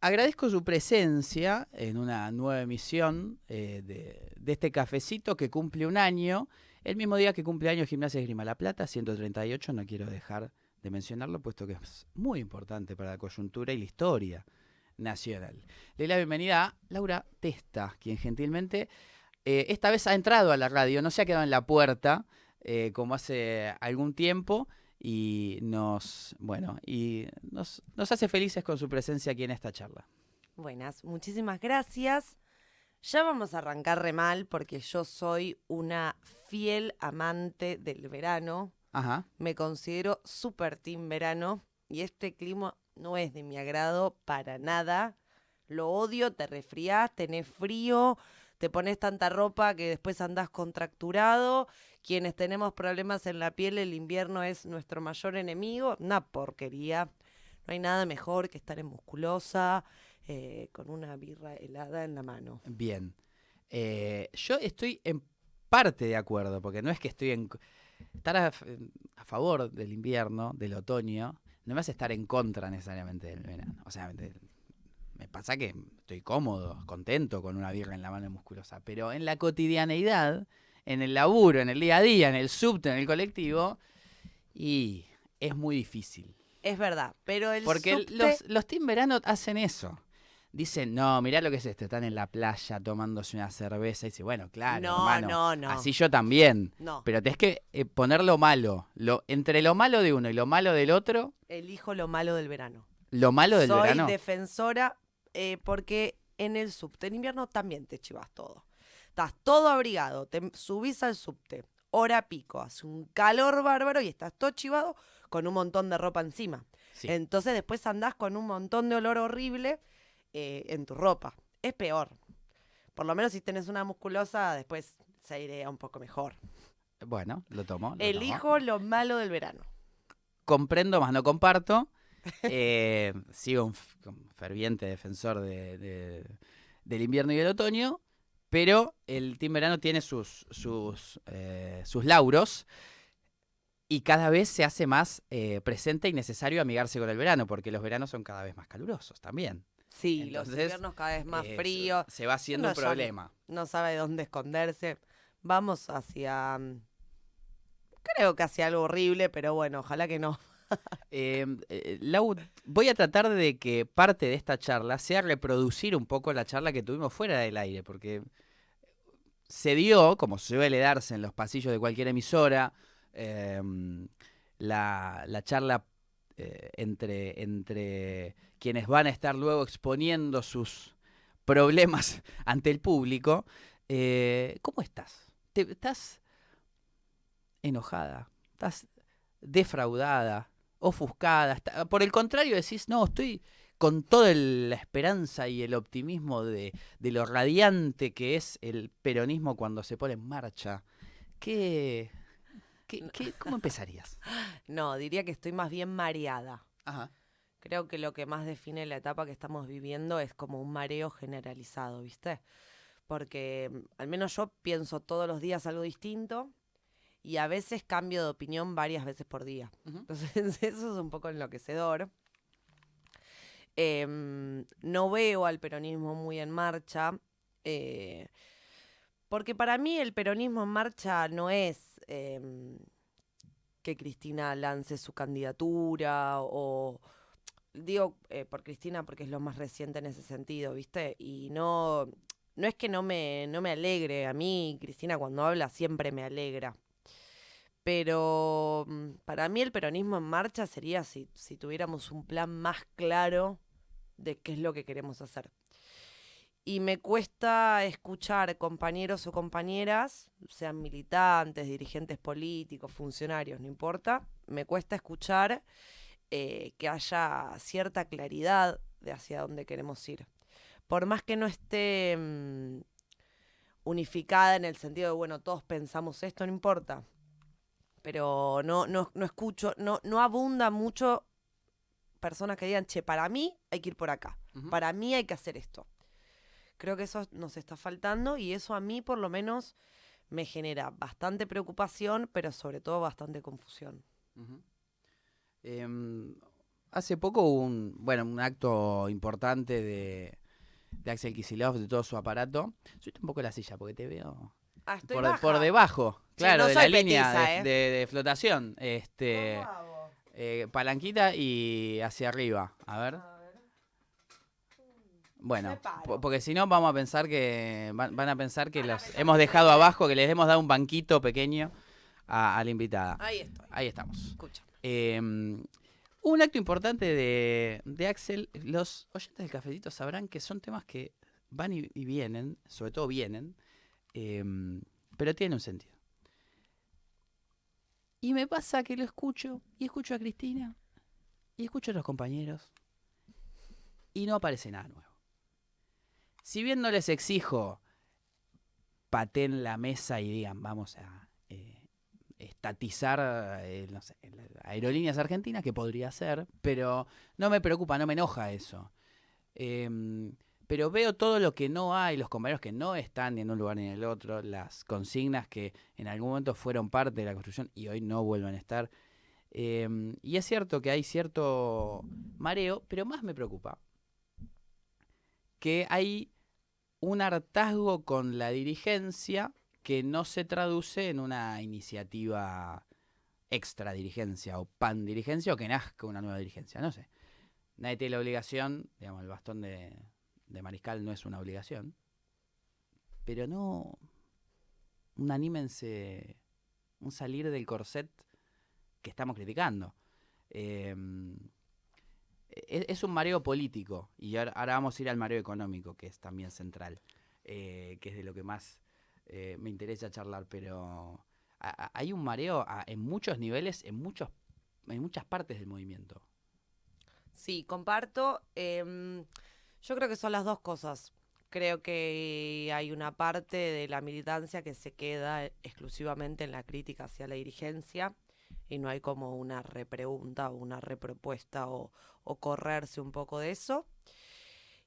agradezco su presencia en una nueva emisión de este cafecito que cumple un año, el mismo día que cumple año Gimnasia de Esgrima La Plata, 138, no quiero dejar de mencionarlo, puesto que es muy importante para la coyuntura y la historia nacional. Le doy la bienvenida a Laura Testa, quien gentilmente esta vez ha entrado a la radio, no se ha quedado en la puerta como hace algún tiempo y nos hace felices con su presencia aquí en esta charla. Buenas, muchísimas gracias. Ya vamos a arrancar re mal porque yo soy una fiel amante del verano. Ajá. Me considero super team verano y este clima no es de mi agrado para nada. Lo odio, te resfriás, tenés frío, te pones tanta ropa que después andás contracturado. Quienes tenemos problemas en la piel, el invierno es nuestro mayor enemigo. Una porquería. No hay nada mejor que estar en musculosa, con una birra helada en la mano. Bien. Yo estoy en parte de acuerdo, porque no es que estar a favor del invierno, del otoño, no me hace estar en contra necesariamente del verano. O sea, me pasa que estoy cómodo, contento con una birra en la mano musculosa, pero en la cotidianeidad, en el laburo, en el día a día, en el subte, en el colectivo, y es muy difícil. Es verdad, pero el Porque subte... los team verano hacen eso. Dicen, no, mirá lo que es esto, están en la playa tomándose una cerveza. Y dice, bueno, claro, No, hermano, no, no. así yo también. No. Pero tenés que poner lo malo. Entre lo malo de uno y lo malo del otro, Elijo lo malo del verano. lo malo del Soy verano. defensora porque en el subte, en invierno también te chivas todo. Estás todo abrigado, te subís al subte, hora pico, hace un calor bárbaro y estás todo chivado con un montón de ropa encima. Sí. Entonces después andás con un montón de olor horrible en tu ropa. Es peor. Por lo menos si tenés una musculosa, después se airea un poco mejor. Bueno, lo tomo. Elijo lo malo del verano. Comprendo, más no comparto. Sigo un ferviente defensor del invierno y del otoño, pero el team verano tiene sus lauros y cada vez se hace más presente y necesario amigarse con el verano, porque los veranos son cada vez más calurosos también. Sí, los Entonces, inviernos cada vez más fríos. se va haciendo Uno un ya problema. no sabe dónde esconderse. Vamos hacia... creo que hacia algo horrible, pero bueno, ojalá que no. Lau, voy a tratar de que parte de esta charla sea reproducir un poco la charla que tuvimos fuera del aire, porque se dio, como suele darse en los pasillos de cualquier emisora, eh, la charla entre quienes van a estar luego exponiendo sus problemas ante el público. ¿Cómo estás? ¿Estás enojada? ¿Estás defraudada? ¿Ofuscada? Por el contrario, decís, no, estoy con toda la esperanza y el optimismo de lo radiante que es el peronismo cuando se pone en marcha. ¿Qué, cómo empezarías? No, diría que estoy más bien mareada. Ajá. Creo que lo que más define la etapa que estamos viviendo es como un mareo generalizado, ¿viste? Porque al menos yo pienso todos los días algo distinto y a veces cambio de opinión varias veces por día. Uh-huh. Entonces eso es un poco enloquecedor. No veo al peronismo muy en marcha, eh, porque para mí el peronismo en marcha no es que Cristina lance su candidatura o... Digo por Cristina porque es lo más reciente en ese sentido, ¿viste? Y no es que no me alegre. A mí, Cristina, cuando habla siempre me alegra. Pero para mí el peronismo en marcha sería si tuviéramos un plan más claro de qué es lo que queremos hacer. Y me cuesta escuchar compañeros o compañeras, sean militantes, dirigentes políticos, funcionarios, no importa, me cuesta escuchar que haya cierta claridad de hacia dónde queremos ir. Por más que no esté unificada en el sentido de, bueno, todos pensamos esto, no importa. Pero no escucho, no abunda mucho personas que digan, che, para mí hay que ir por acá, Uh-huh. para mí hay que hacer esto. Creo que eso nos está faltando y eso a mí por lo menos me genera bastante preocupación, pero sobre todo bastante confusión. Uh-huh. Eh, hace poco hubo un acto importante de Axel Kicillof, de todo su aparato. Subiste un poco la silla porque te veo Estoy por baja. debajo, claro, no de soy la línea petiza, de flotación. ¿Cómo hago? Palanquita y hacia arriba. A ver. A ver. Bueno, Me paro. porque si no vamos a pensar que van a pensar que Van a los pensar hemos que dejado soy- abajo, que les hemos dado un banquito pequeño a la invitada. Ahí estoy. Ahí estamos. Escucha. Un acto importante de Axel. Los oyentes del cafecito sabrán que son temas que van y vienen, sobre todo vienen, pero tienen un sentido. Y me pasa que lo escucho, y escucho a Cristina, y escucho a los compañeros, y no aparece nada nuevo. Si bien no les exijo pateen la mesa y digan vamos a estatizar no sé, aerolíneas argentinas, que podría ser, pero no me preocupa, no me enoja eso. Pero veo todo lo que no hay, los compañeros que no están ni en un lugar ni en el otro, las consignas que en algún momento fueron parte de la construcción y hoy no vuelven a estar. Y es cierto que hay cierto mareo, pero más me preocupa que hay un hartazgo con la dirigencia que no se traduce en una iniciativa extra dirigencia o pan dirigencia o que nazca una nueva dirigencia, no sé. Nadie tiene la obligación, digamos, el bastón de mariscal no es una obligación, pero no anímense un salir del corset que estamos criticando. Eh, es un mareo político y ahora vamos a ir al mareo económico, que es también central, que es de lo que más me interesa charlar, pero hay un mareo en muchos niveles, en muchas partes del movimiento. Sí, comparto. Yo creo que son las dos cosas. Creo que hay una parte de la militancia que se queda exclusivamente en la crítica hacia la dirigencia y no hay como una repregunta o una repropuesta o correrse un poco de eso.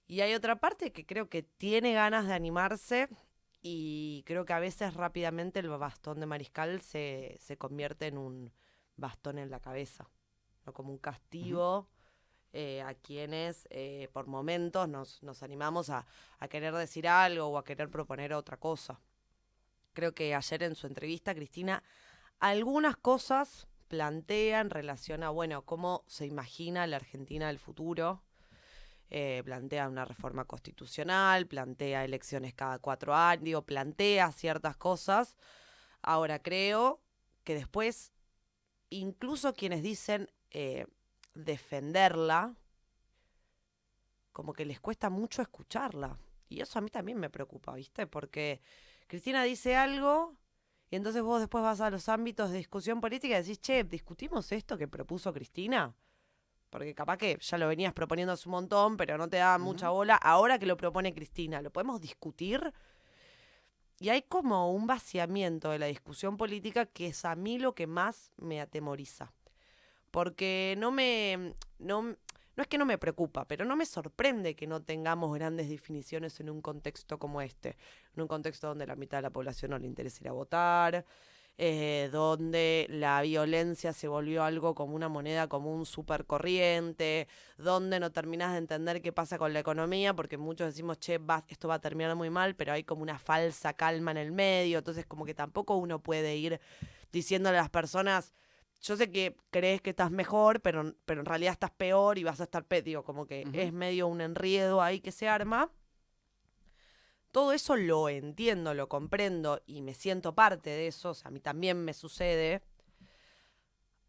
Y hay otra parte que creo que tiene ganas de animarse y creo que a veces rápidamente el bastón de mariscal se convierte en un bastón en la cabeza, ¿no? Como un castigo a quienes por momentos nos animamos a querer decir algo o a querer proponer otra cosa. Creo que ayer en su entrevista Cristina algunas cosas plantea en relación a, bueno, cómo se imagina la Argentina del futuro. Plantea una reforma constitucional, plantea elecciones cada 4 años, plantea ciertas cosas. Ahora creo que después, incluso quienes dicen defenderla, como que les cuesta mucho escucharla. Y eso a mí también me preocupa, ¿viste? Porque Cristina dice algo y entonces vos después vas a los ámbitos de discusión política y decís, che, ¿discutimos esto que propuso Cristina? Porque capaz que ya lo venías proponiendo hace un montón, pero no te daba mucha bola. Ahora que lo propone Cristina, ¿lo podemos discutir? Y hay como un vaciamiento de la discusión política que es a mí lo que más me atemoriza. Porque no es que no me preocupa, pero no me sorprende que no tengamos grandes definiciones en un contexto como este. En un contexto donde la mitad de la población no le interesa ir a votar, donde la violencia se volvió algo como una moneda común súper corriente, donde no terminás de entender qué pasa con la economía, porque muchos decimos, che, esto va a terminar muy mal, pero hay como una falsa calma en el medio, entonces como que tampoco uno puede ir diciéndole a las personas, yo sé que crees que estás mejor, pero en realidad estás peor y vas a estar digo, como que es medio un enredo ahí que se arma. Todo eso lo entiendo, lo comprendo y me siento parte de eso, o sea, a mí también me sucede.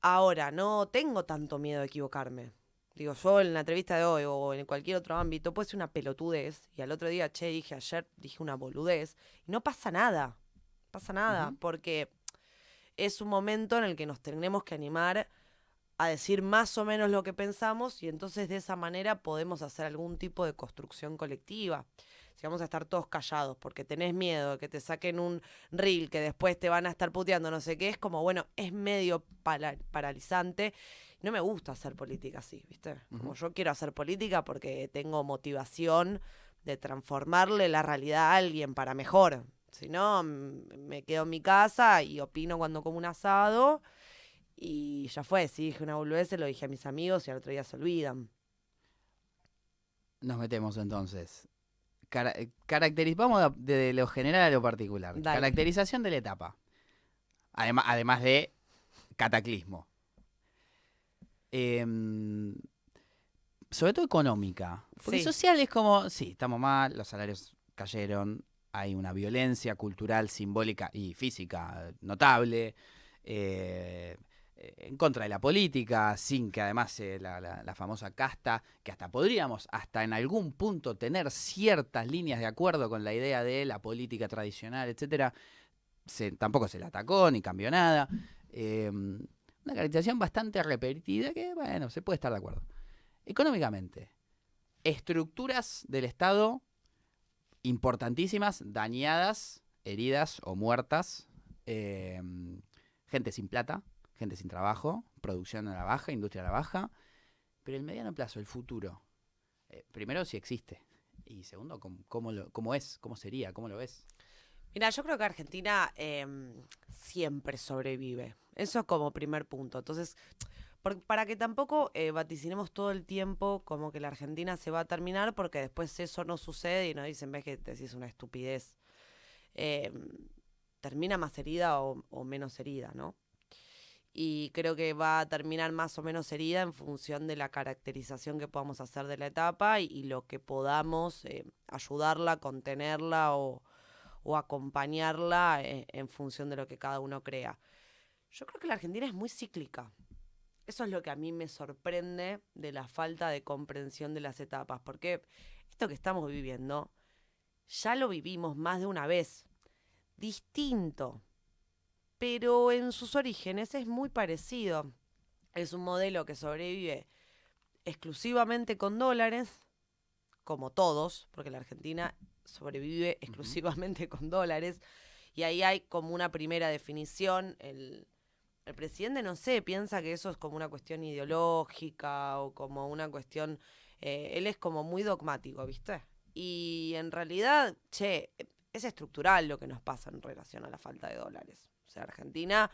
Ahora, no tengo tanto miedo de equivocarme. Digo, yo en la entrevista de hoy o en cualquier otro ámbito puede ser una pelotudez y al otro día, che, ayer dije una boludez y no pasa nada. No pasa nada, porque es un momento en el que nos tenemos que animar a decir más o menos lo que pensamos y entonces de esa manera podemos hacer algún tipo de construcción colectiva. Si vamos a estar todos callados porque tenés miedo de que te saquen un reel que después te van a estar puteando, no sé qué, es como, bueno, es medio paralizante. No me gusta hacer política así, ¿viste? Como yo quiero hacer política porque tengo motivación de transformarle la realidad a alguien para mejor. Si no, me quedo en mi casa y opino cuando como un asado Y ya fue, si dije una boludez, se lo dije a mis amigos y al otro día se olvidan. Nos metemos entonces. Vamos de lo general a lo particular. Dale. Caracterización de la etapa. Además de cataclismo. Sobre todo económica. Porque Sí. social es como, sí, estamos mal, los salarios cayeron, hay una violencia cultural, simbólica y física notable, en contra de la política, sin que además la famosa casta, que hasta podríamos hasta en algún punto tener ciertas líneas de acuerdo con la idea de la política tradicional, etcétera, tampoco se la atacó ni cambió nada. Una caracterización bastante repetida que, bueno, se puede estar de acuerdo. Económicamente, estructuras del Estado importantísimas, dañadas, heridas o muertas, gente sin plata, gente sin trabajo, producción a la baja, industria a la baja, pero el mediano plazo, el futuro, primero si existe, y segundo, cómo es, cómo sería, cómo lo ves. Mira, yo creo que Argentina siempre sobrevive. Eso como primer punto. Entonces, para que tampoco vaticinemos todo el tiempo como que la Argentina se va a terminar, porque después eso no sucede y nos dicen, ves que decís una estupidez. Termina más herida o menos herida, ¿no? Y creo que va a terminar más o menos herida en función de la caracterización que podamos hacer de la etapa y lo que podamos ayudarla, contenerla o acompañarla en función de lo que cada uno crea. Yo creo que la Argentina es muy cíclica. Eso es lo que a mí me sorprende de la falta de comprensión de las etapas, porque esto que estamos viviendo ya lo vivimos más de una vez, distinto, pero en sus orígenes es muy parecido. Es un modelo que sobrevive exclusivamente con dólares, como todos, porque la Argentina sobrevive exclusivamente con dólares, y ahí hay como una primera definición. El presidente, no sé, piensa que eso es como una cuestión ideológica o como una cuestión... él es como muy dogmático, ¿viste? Y en realidad, es estructural lo que nos pasa en relación a la falta de dólares. O sea, Argentina,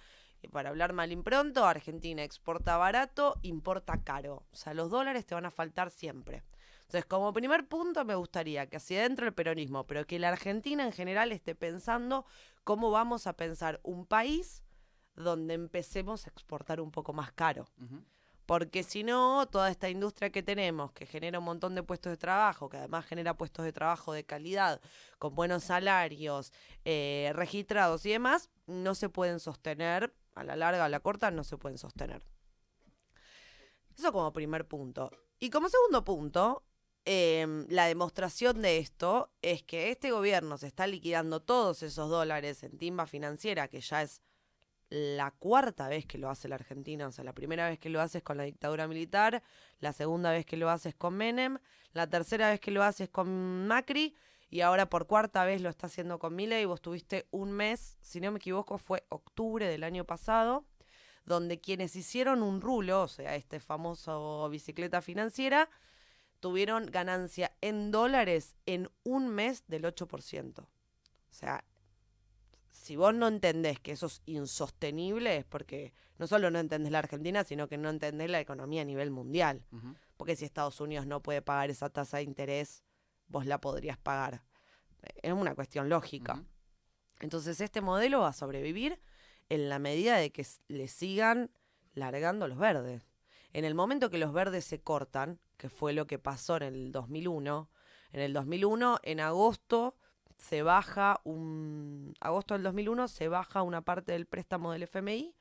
para hablar mal impronto, Argentina exporta barato, importa caro. O sea, los dólares te van a faltar siempre. Entonces, como primer punto, me gustaría que hacia adentro el peronismo, pero que la Argentina en general esté pensando cómo vamos a pensar un país donde empecemos a exportar un poco más caro. Porque si no, toda esta industria que tenemos, que genera un montón de puestos de trabajo, que además genera puestos de trabajo de calidad, con buenos salarios, registrados y demás, no se pueden sostener, a la larga o a la corta, no se pueden sostener. Eso como primer punto. Y como segundo punto, la demostración de esto es que este gobierno se está liquidando todos esos dólares en timba financiera, que ya es la cuarta vez que lo hace la Argentina. O sea, la primera vez que lo hace es con la dictadura militar, la segunda vez que lo hace es con Menem, la tercera vez que lo hace es con Macri, y ahora por cuarta vez lo está haciendo con Milei. Vos tuviste un mes, si no me equivoco, fue octubre del año pasado, donde quienes hicieron un rulo, o sea, este famoso bicicleta financiera, tuvieron ganancia en dólares en un mes del 8%. O sea, si vos no entendés que eso es insostenible, es porque no solo no entendés la Argentina, sino que no entendés la economía a nivel mundial. Porque si Estados Unidos no puede pagar esa tasa de interés, vos la podrías pagar. Es una cuestión lógica. Entonces este modelo va a sobrevivir en la medida de que le sigan largando los verdes. En el momento que los verdes se cortan, que fue lo que pasó en el 2001, en agosto se baja agosto del 2001 se baja una parte del préstamo del FMI.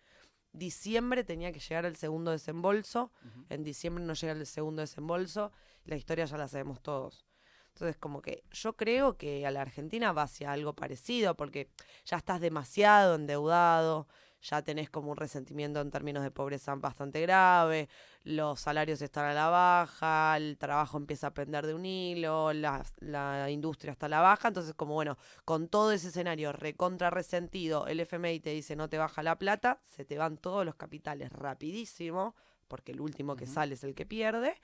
Diciembre tenía que llegar el segundo desembolso. En diciembre no llega el segundo desembolso. La historia ya la sabemos todos. Entonces, como que yo creo que a la Argentina va hacia algo parecido, porque ya estás demasiado endeudado, ya tenés como un resentimiento en términos de pobreza bastante grave, los salarios están a la baja, el trabajo empieza a pender de un hilo, la industria está a la baja. Entonces, como bueno, con todo ese escenario recontra resentido, el FMI te dice no te baja la plata, se te van todos los capitales rapidísimo, porque el último que sale es el que pierde,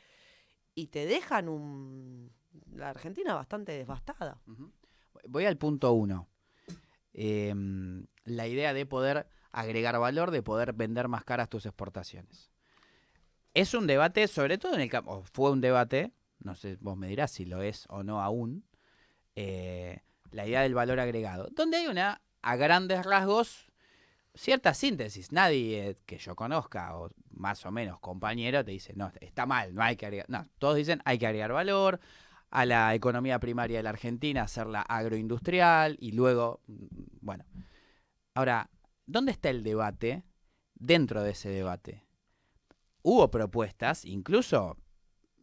y te dejan la Argentina bastante devastada. Voy al punto 1. La idea de poder agregar valor, de poder vender más caras tus exportaciones. Es un debate, sobre todo en el campo, fue un debate, no sé, vos me dirás si lo es o no aún, la idea del valor agregado, donde hay una, a grandes rasgos, cierta síntesis. Nadie que yo conozca, o más o menos compañero, te dice, no, está mal, no hay que agregar. No, todos dicen, hay que agregar valor a la economía primaria de la Argentina, hacerla agroindustrial y luego, bueno. Ahora, ¿dónde está el debate dentro de ese debate? Hubo propuestas, incluso,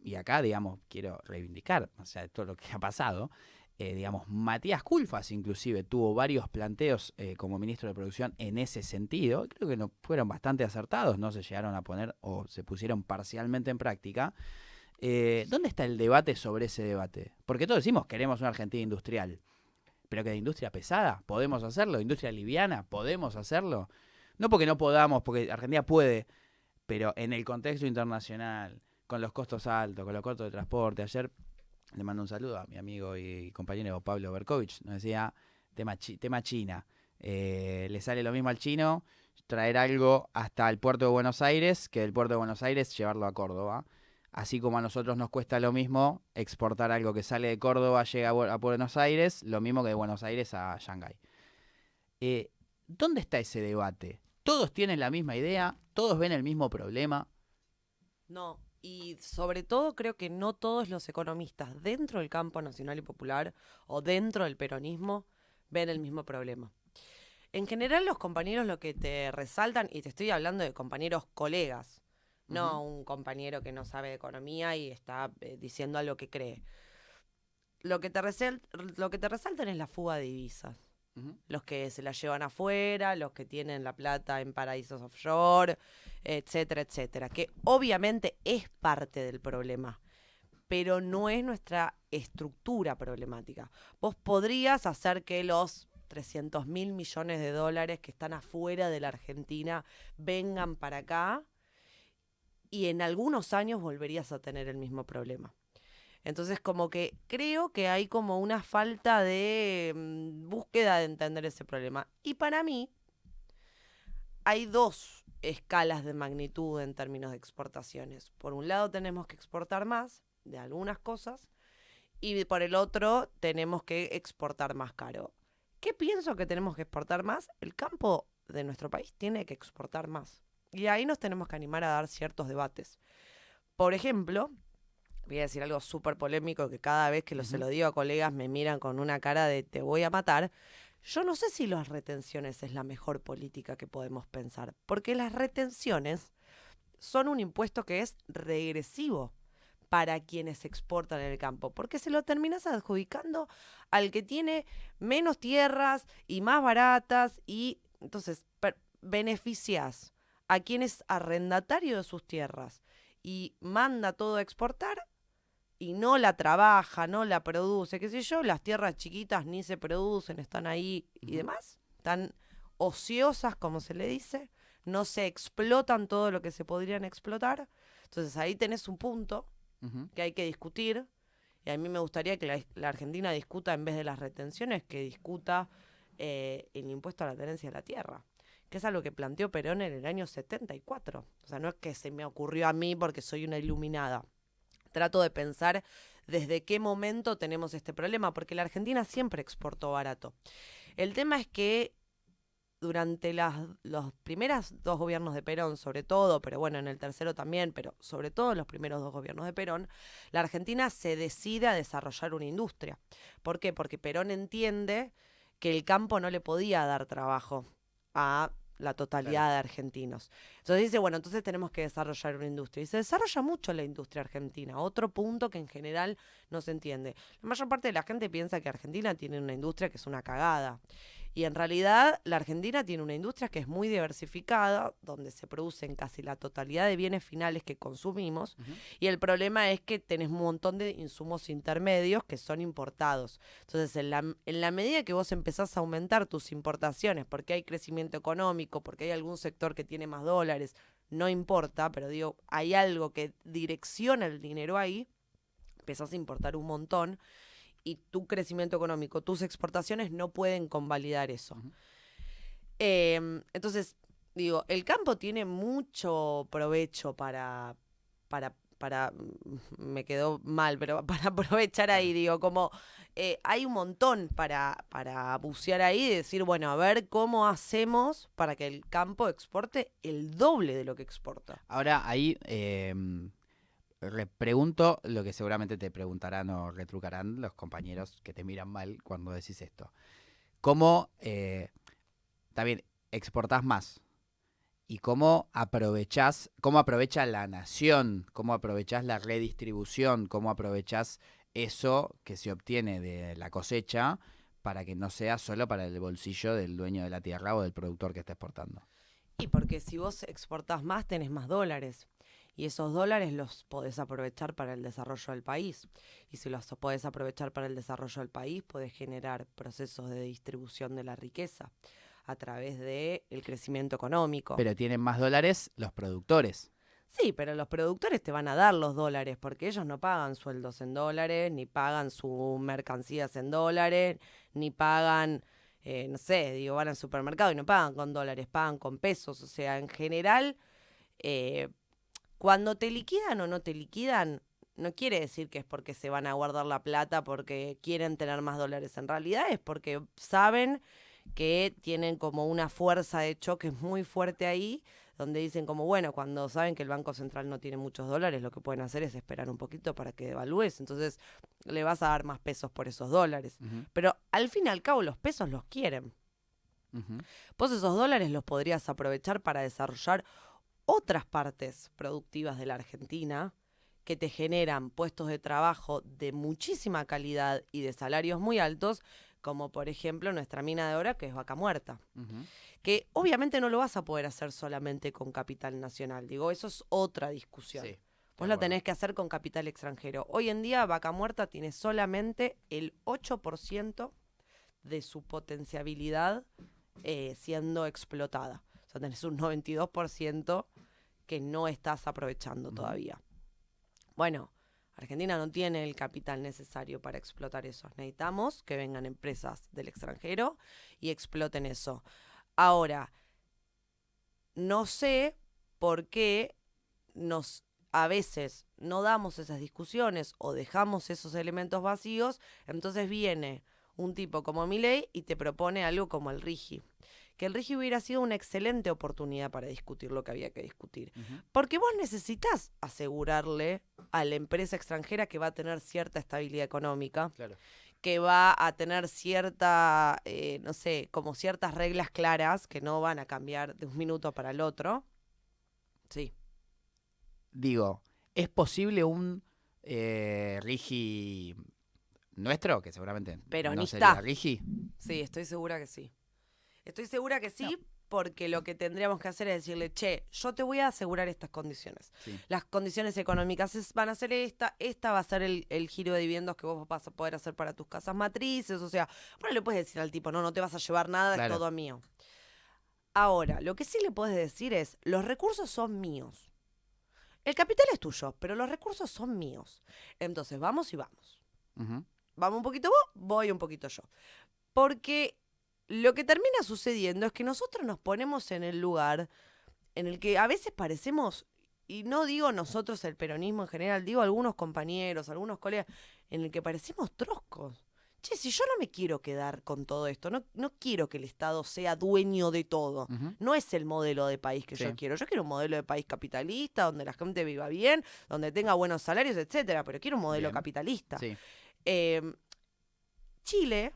y acá, digamos, quiero reivindicar, o sea, todo lo que ha pasado, digamos, Matías Culfas inclusive tuvo varios planteos como ministro de Producción en ese sentido, creo que no fueron bastante acertados, no se llegaron a poner o se pusieron parcialmente en práctica. ¿Dónde está el debate sobre ese debate? Porque todos decimos queremos una Argentina industrial, pero que de industria pesada, ¿podemos hacerlo? ¿Industria liviana? ¿Podemos hacerlo? No porque no podamos, porque Argentina puede, pero en el contexto internacional, con los costos altos, con los costos de transporte. Ayer le mando un saludo a mi amigo y compañero Pablo Berkovich, nos decía, tema China. Le sale lo mismo al chino traer algo hasta el puerto de Buenos Aires que del puerto de Buenos Aires llevarlo a Córdoba. Así como a nosotros nos cuesta lo mismo exportar algo que sale de Córdoba, llega a Buenos Aires, lo mismo que de Buenos Aires a Shanghái. ¿Dónde está ese debate? ¿Todos tienen la misma idea? ¿Todos ven el mismo problema? No, y sobre todo creo que no todos los economistas dentro del campo nacional y popular o dentro del peronismo ven el mismo problema. En general los compañeros lo que te resaltan, y te estoy hablando de compañeros colegas, no un compañero que no sabe de economía y está diciendo algo que cree. Lo que te resaltan es la fuga de divisas. Los que se la llevan afuera, los que tienen la plata en paraísos offshore, etcétera, etcétera. Que obviamente es parte del problema, pero no es nuestra estructura problemática. Vos podrías hacer que los 300.000 millones de dólares que están afuera de la Argentina vengan para acá y en algunos años volverías a tener el mismo problema. Entonces, como que creo que hay como una falta de búsqueda de entender ese problema. Y para mí, hay dos escalas de magnitud en términos de exportaciones. Por un lado, tenemos que exportar más de algunas cosas y por el otro, tenemos que exportar más caro. ¿Qué pienso que tenemos que exportar más? El campo de nuestro país tiene que exportar más. Y ahí nos tenemos que animar a dar ciertos debates. Por ejemplo, voy a decir algo súper polémico que cada vez que se lo digo a colegas me miran con una cara de te voy a matar. Yo no sé si las retenciones es la mejor política que podemos pensar, porque las retenciones son un impuesto que es regresivo para quienes exportan en el campo, porque se lo terminas adjudicando al que tiene menos tierras y más baratas y entonces beneficias a quien es arrendatario de sus tierras y manda todo a exportar y no la trabaja, no la produce, qué sé yo, las tierras chiquitas ni se producen, están ahí y demás, están ociosas, como se le dice, no se explotan todo lo que se podrían explotar. Entonces ahí tenés un punto que hay que discutir, y a mí me gustaría que la Argentina discuta, en vez de las retenciones, que discuta el impuesto a la tenencia de la tierra, que es algo que planteó Perón en el año 74. O sea, no es que se me ocurrió a mí porque soy una iluminada. Trato de pensar desde qué momento tenemos este problema, porque la Argentina siempre exportó barato. El tema es que durante los primeros dos gobiernos de Perón, sobre todo, pero bueno, en el tercero también, pero sobre todo en los primeros dos gobiernos de Perón, la Argentina se decide a desarrollar una industria. ¿Por qué? Porque Perón entiende que el campo no le podía dar trabajo a la totalidad de argentinos. Entonces dice, bueno, entonces tenemos que desarrollar una industria. Y se desarrolla mucho la industria argentina. Otro punto que en general no se entiende. La mayor parte de la gente piensa que Argentina tiene una industria que es una cagada. Y en realidad la Argentina tiene una industria que es muy diversificada, donde se producen casi la totalidad de bienes finales que consumimos. Y el problema es que tenés un montón de insumos intermedios que son importados. Entonces, en la medida que vos empezás a aumentar tus importaciones, porque hay crecimiento económico, porque hay algún sector que tiene más dólares, no importa, pero digo, hay algo que direcciona el dinero ahí, empezás a importar un montón. Y tu crecimiento económico, tus exportaciones no pueden convalidar eso. Entonces, digo, el campo tiene mucho provecho para, me quedó mal, pero para aprovechar ahí, digo, como hay un montón para bucear ahí y decir, bueno, a ver cómo hacemos para que el campo exporte el doble de lo que exporta. Ahora ahí pregunto lo que seguramente te preguntarán o retrucarán los compañeros que te miran mal cuando decís esto. ¿Cómo también exportás más? ¿Y cómo aprovecha la nación, cómo aprovechás la redistribución, cómo aprovechás eso que se obtiene de la cosecha para que no sea solo para el bolsillo del dueño de la tierra o del productor que está exportando? Y porque si vos exportás más, tenés más dólares. Y esos dólares los podés aprovechar para el desarrollo del país. Y si los podés aprovechar para el desarrollo del país, podés generar procesos de distribución de la riqueza a través del crecimiento económico. Pero tienen más dólares los productores. Sí, pero los productores te van a dar los dólares porque ellos no pagan sueldos en dólares, ni pagan sus mercancías en dólares, ni pagan, no sé, digo, van al supermercado y no pagan con dólares, pagan con pesos. O sea, en general, eh, cuando te liquidan o no te liquidan, no quiere decir que es porque se van a guardar la plata porque quieren tener más dólares. En realidad es porque saben que tienen como una fuerza de choque muy fuerte ahí, donde dicen como, bueno, cuando saben que el Banco Central no tiene muchos dólares, lo que pueden hacer es esperar un poquito para que devalúes. Entonces le vas a dar más pesos por esos dólares. Uh-huh. Pero al fin y al cabo los pesos los quieren. Uh-huh. Vos esos dólares los podrías aprovechar para desarrollar otras partes productivas de la Argentina que te generan puestos de trabajo de muchísima calidad y de salarios muy altos, como por ejemplo nuestra mina de oro, que es Vaca Muerta. Uh-huh. Que obviamente no lo vas a poder hacer solamente con capital nacional. Digo, eso es otra discusión. Sí, Vos lo tenés que hacer con capital extranjero. Hoy en día Vaca Muerta tiene solamente el 8% de su potenciabilidad siendo explotada. O sea, tenés un 92% que no estás aprovechando todavía. Bueno, Argentina no tiene el capital necesario para explotar eso. Necesitamos que vengan empresas del extranjero y exploten eso. Ahora, no sé por qué a veces no damos esas discusiones o dejamos esos elementos vacíos, entonces viene un tipo como Milei y te propone algo como el RIGI. Que el RIGI hubiera sido una excelente oportunidad para discutir lo que había que discutir. Uh-huh. Porque vos necesitas asegurarle a la empresa extranjera que va a tener cierta estabilidad económica, Claro. que va a tener cierta, no sé, como ciertas reglas claras que no van a cambiar de un minuto para el otro. Sí. Digo, ¿es posible un Rigi nuestro? Que seguramente Peronista. no sería Rigi. Sí, estoy segura que sí. Estoy segura que sí, porque lo que tendríamos que hacer es decirle, che, yo te voy a asegurar estas condiciones. Sí. Las condiciones económicas van a ser esta va a ser el giro de dividendos que vos vas a poder hacer para tus casas matrices. O sea, bueno, le puedes decir al tipo, no te vas a llevar nada, Claro. es todo mío. Ahora, lo que sí le puedes decir es, los recursos son míos. El capital es tuyo, pero los recursos son míos. Entonces, vamos y vamos. Uh-huh. Vamos un poquito vos, voy un poquito yo. Porque lo que termina sucediendo es que nosotros nos ponemos en el lugar en el que a veces parecemos, y no digo nosotros el peronismo en general, digo algunos compañeros, algunos colegas, en el que parecemos troscos. Che, si yo no me quiero quedar con todo esto, no quiero que el Estado sea dueño de todo. Uh-huh. No es el modelo de país que Sí. yo quiero. Yo quiero un modelo de país capitalista, donde la gente viva bien, donde tenga buenos salarios, etcétera, pero quiero un modelo Bien. capitalista. Sí. Chile,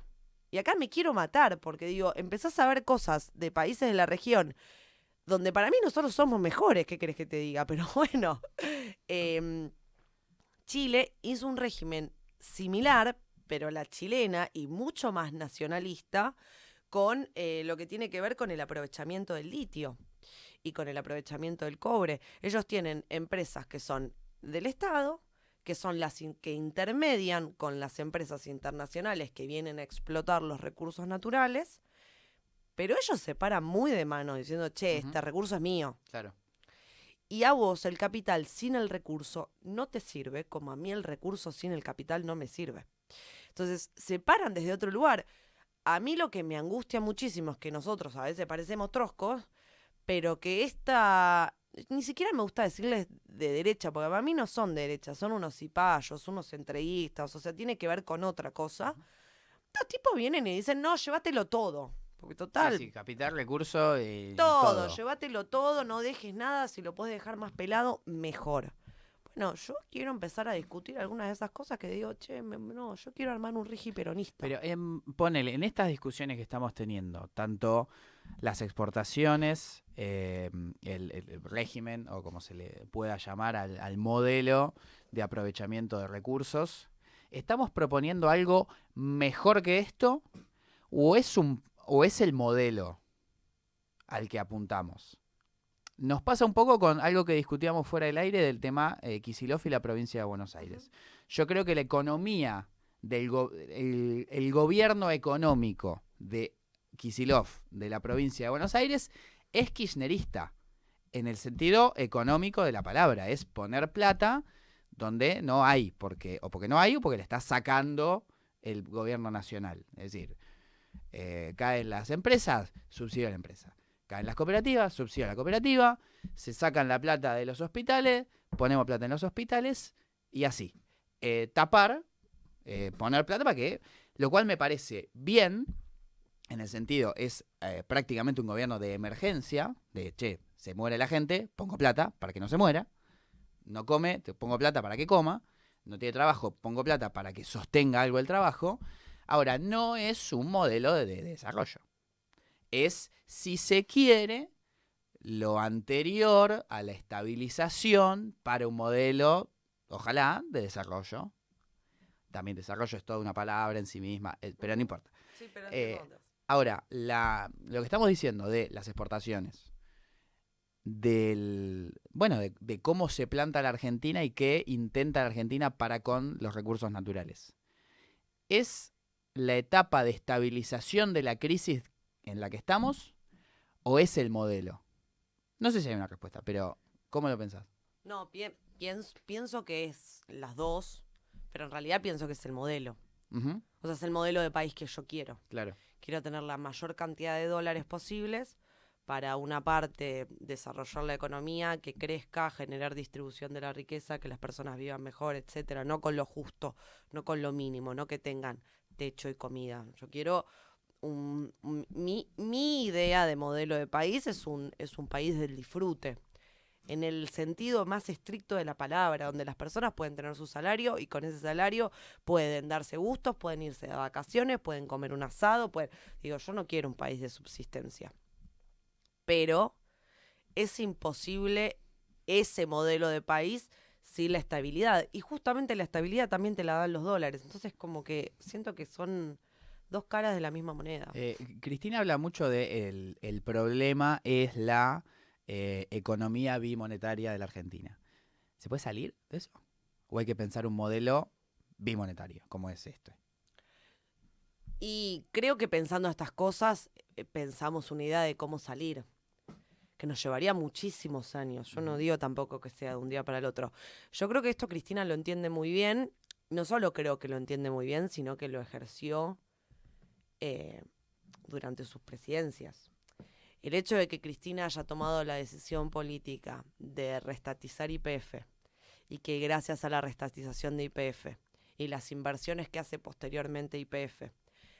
y acá me quiero matar, porque digo, empezás a ver cosas de países de la región donde para mí nosotros somos mejores, ¿qué querés que te diga? Pero bueno, Chile hizo un régimen similar, pero la chilena y mucho más nacionalista, con lo que tiene que ver con el aprovechamiento del litio y con el aprovechamiento del cobre. Ellos tienen empresas que son del Estado, que son las que intermedian con las empresas internacionales que vienen a explotar los recursos naturales, pero ellos se paran muy de mano diciendo, che, Uh-huh. este recurso es mío. Claro. Y a vos el capital sin el recurso no te sirve, como a mí el recurso sin el capital no me sirve. Entonces se paran desde otro lugar. a mí lo que me angustia muchísimo es que nosotros a veces parecemos troscos, pero que esta, ni siquiera me gusta decirles de derecha, porque para mí no son de derecha, son unos cipayos, unos entreguistas, o sea, tiene que ver con otra cosa. Estos tipos vienen y dicen, no, llévatelo todo, porque Sí, total, sí, capital, recurso, todo, todo. llévatelo todo, no dejes nada, si lo puedes dejar más pelado, mejor. Bueno, yo quiero empezar a discutir algunas de esas cosas que digo, che, no, yo quiero armar un rigi peronista. Pero ponele, en estas discusiones que estamos teniendo, tanto las exportaciones, el régimen, o como se le pueda llamar al modelo de aprovechamiento de recursos, ¿estamos proponiendo algo mejor que esto? ¿O es el modelo al que apuntamos? Nos pasa un poco con algo que discutíamos fuera del aire del tema Kicillof y la provincia de Buenos Aires. Yo creo que la economía el gobierno económico de Kicillof, de la provincia de Buenos Aires, es kirchnerista, en el sentido económico de la palabra. Es poner plata donde no hay, o porque no hay, o porque le está sacando el gobierno nacional. Es decir, caen las empresas, subsidio a la empresa. Caen las cooperativas, subsidio a la cooperativa. Se sacan la plata de los hospitales, ponemos plata en los hospitales y así. Tapar, poner plata para que, lo cual me parece bien, en el sentido, es prácticamente un gobierno de emergencia, de, che, se muere la gente, pongo plata para que no se muera, no come, te pongo plata para que coma, no tiene trabajo, pongo plata para que sostenga algo el trabajo. Ahora, no es un modelo de desarrollo. Es, si se quiere, lo anterior a la estabilización para un modelo, ojalá, de desarrollo. También desarrollo es toda una palabra en sí misma, pero no importa. Sí, pero Ahora, lo que estamos diciendo de las exportaciones, de cómo se planta la Argentina y qué intenta la Argentina para con los recursos naturales. ¿Es la etapa de estabilización de la crisis en la que estamos o es el modelo? No sé si hay una respuesta, pero ¿cómo lo pensás? No, pienso que es las dos, pero en realidad pienso que es el modelo. Ujú, O sea, es el modelo de país que yo quiero. claro. Quiero tener la mayor cantidad de dólares posibles para, una parte, desarrollar la economía, que crezca, generar distribución de la riqueza, que las personas vivan mejor, etcétera. No con lo justo, no con lo mínimo, no que tengan techo y comida. Yo quiero mi idea de modelo de país es un país del disfrute, en el sentido más estricto de la palabra, donde las personas pueden tener su salario y con ese salario pueden darse gustos, pueden irse de vacaciones, pueden comer un asado, digo, yo no quiero un país de subsistencia, pero es imposible ese modelo de país sin la estabilidad, y justamente la estabilidad también te la dan los dólares, entonces como que siento que son dos caras de la misma moneda. Cristina habla mucho de el problema es la economía bimonetaria de la Argentina. ¿Se puede salir de eso? ¿O hay que pensar un modelo bimonetario, como es este? Y creo que pensando estas cosas, pensamos una idea de cómo salir, que nos llevaría muchísimos años. Yo no digo tampoco que sea de un día para el otro. Yo creo que esto Cristina lo entiende muy bien. No solo creo que lo entiende muy bien, sino que lo ejerció eh, durante sus presidencias. El hecho de que Cristina haya tomado la decisión política de restatizar YPF y que gracias a la restatización de YPF y las inversiones que hace posteriormente YPF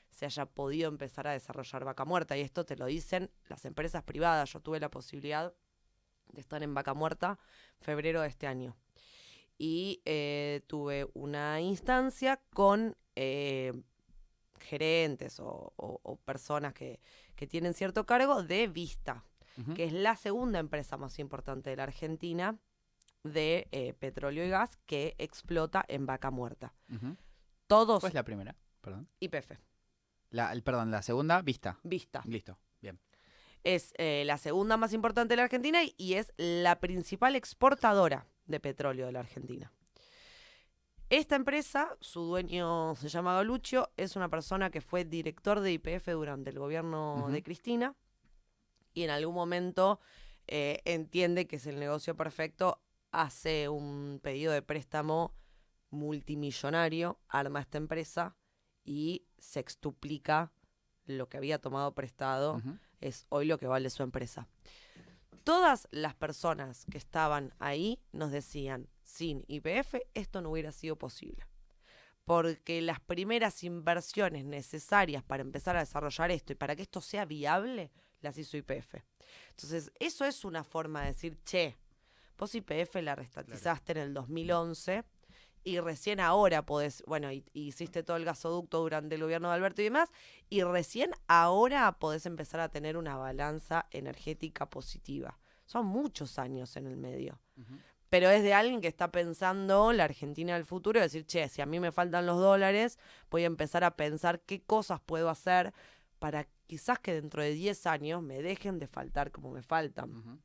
se haya podido empezar a desarrollar Vaca Muerta, y esto te lo dicen las empresas privadas. Yo tuve la posibilidad de estar en Vaca Muerta en febrero de este año y tuve una instancia con gerentes o personas que tienen cierto cargo de Vista, Ujú. que es la segunda empresa más importante de la Argentina de petróleo y gas que explota en Vaca Muerta. Ujú. ¿Cuál Todos es la primera? Perdón. YPF. Perdón, la segunda, Vista. Vista. Listo, bien. Es la segunda más importante de la Argentina y es la principal exportadora de petróleo de la Argentina. Esta empresa, su dueño se llama Galuccio, es una persona que fue director de YPF durante el gobierno Ujú. de Cristina y en algún momento entiende que es el negocio perfecto, hace un pedido de préstamo multimillonario, arma esta empresa y sextuplica lo que había tomado prestado Ujú. es hoy lo que vale su empresa. Todas las personas que estaban ahí nos decían, sin YPF esto no hubiera sido posible. Porque las primeras inversiones necesarias para empezar a desarrollar esto y para que esto sea viable, las hizo YPF. Entonces, eso es una forma de decir, che, vos YPF la restatizaste en el 2011 y recién ahora podés, bueno, y hiciste todo el gasoducto durante el gobierno de Alberto y demás, y recién ahora podés empezar a tener una balanza energética positiva. Son muchos años en el medio. Ujú. Pero es de alguien que está pensando la Argentina del futuro y decir, che, si a mí me faltan los dólares, voy a empezar a pensar qué cosas puedo hacer para quizás que dentro de 10 años me dejen de faltar como me faltan. Ujú.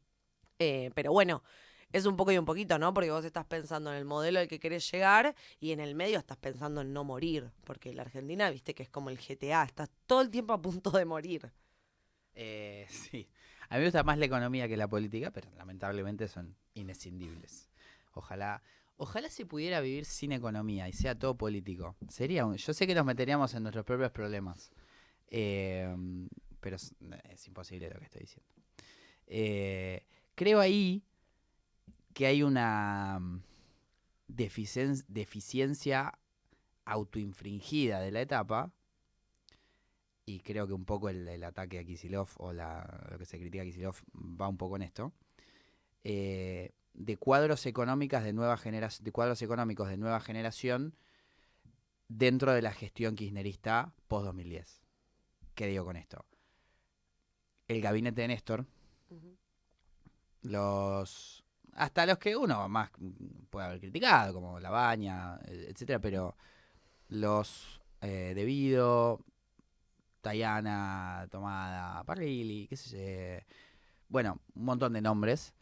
Pero bueno, es un poco y un poquito, ¿no? Porque vos estás pensando en el modelo al que querés llegar y en el medio estás pensando en no morir. Porque la Argentina, viste que es como el GTA, estás todo el tiempo a punto de morir. Sí. A mí me gusta más la economía que la política, pero lamentablemente son inescindibles. Ojalá, ojalá se pudiera vivir sin economía y sea todo político. Yo sé que nos meteríamos en nuestros propios problemas, eh, pero es imposible lo que estoy diciendo. Creo ahí que hay una deficiencia autoinfringida de la etapa. Y creo que un poco el ataque a Kicillof o lo que se critica a Kicillof va un poco en esto, de cuadros económicos de nueva generación dentro de la gestión kirchnerista post-2010. ¿Qué digo con esto? El gabinete de Néstor, hasta los que uno más puede haber criticado, como Labaña, etcétera, pero los De Vido, Tayana, Tomada, Parrilli, qué sé yo, bueno, un montón de nombres,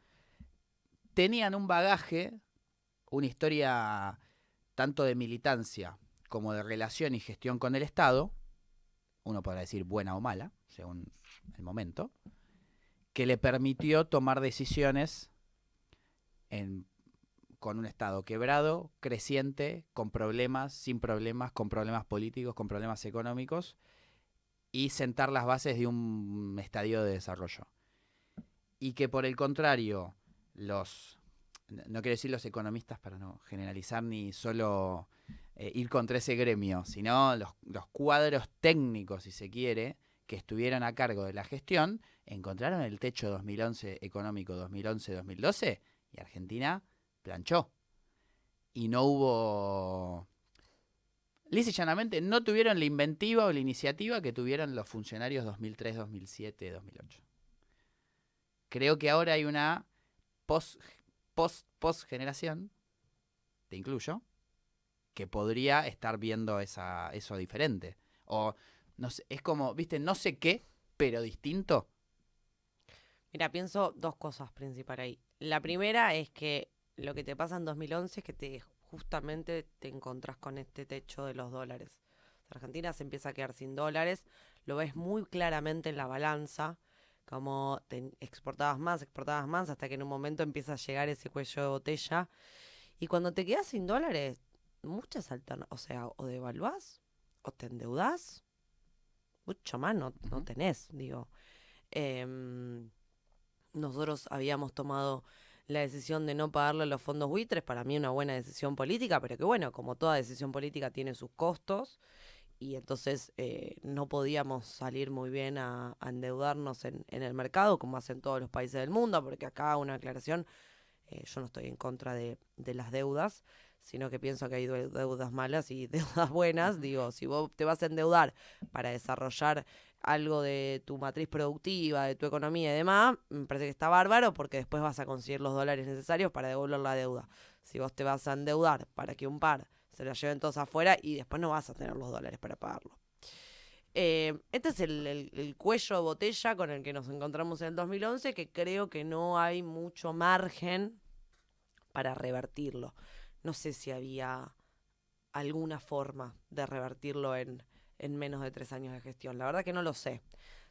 tenían un bagaje, una historia tanto de militancia como de relación y gestión con el Estado, uno podrá decir buena o mala, según el momento, que le permitió tomar decisiones con un Estado quebrado, creciente, con problemas, sin problemas, con problemas políticos, con problemas económicos, y sentar las bases de un estadio de desarrollo. Y que por el contrario, no quiero decir los economistas para no generalizar ni solo ir contra ese gremio, sino los cuadros técnicos, si se quiere, que estuvieron a cargo de la gestión, encontraron el techo 2011 económico 2011-2012 y Argentina planchó. Y no hubo... Lisa y llanamente no tuvieron la inventiva o la iniciativa que tuvieron los funcionarios 2003, 2007, 2008. Creo que ahora hay una post generación, te incluyo, que podría estar viendo eso diferente. O no sé, es como, viste, no sé qué, pero distinto. Mira, pienso dos cosas principales ahí. La primera es que lo que te pasa en 2011 es que justamente te encontrás con este techo de los dólares. Argentina se empieza a quedar sin dólares, lo ves muy claramente en la balanza, como exportabas más, hasta que en un momento empieza a llegar ese cuello de botella. Y cuando te quedas sin dólares, muchas alternativas, o sea, o devaluás, o te endeudás, mucho más no tenés, digo. Em, Nosotros habíamos tomado la decisión de no pagarle los fondos buitres, para mí una buena decisión política, pero que bueno, como toda decisión política tiene sus costos, y entonces no podíamos salir muy bien a endeudarnos en el mercado, como hacen todos los países del mundo, porque acá una aclaración, yo no estoy en contra de las deudas, sino que pienso que hay deudas malas y deudas buenas. Digo, si vos te vas a endeudar para desarrollar algo de tu matriz productiva, de tu economía y demás, me parece que está bárbaro porque después vas a conseguir los dólares necesarios para devolver la deuda. Si vos te vas a endeudar para que un par se la lleven todos afuera y después no vas a tener los dólares para pagarlo. Este es el cuello de botella con el que nos encontramos en el 2011, que creo que no hay mucho margen para revertirlo. No sé si había alguna forma de revertirlo en menos de 3 años de gestión. La verdad que no lo sé.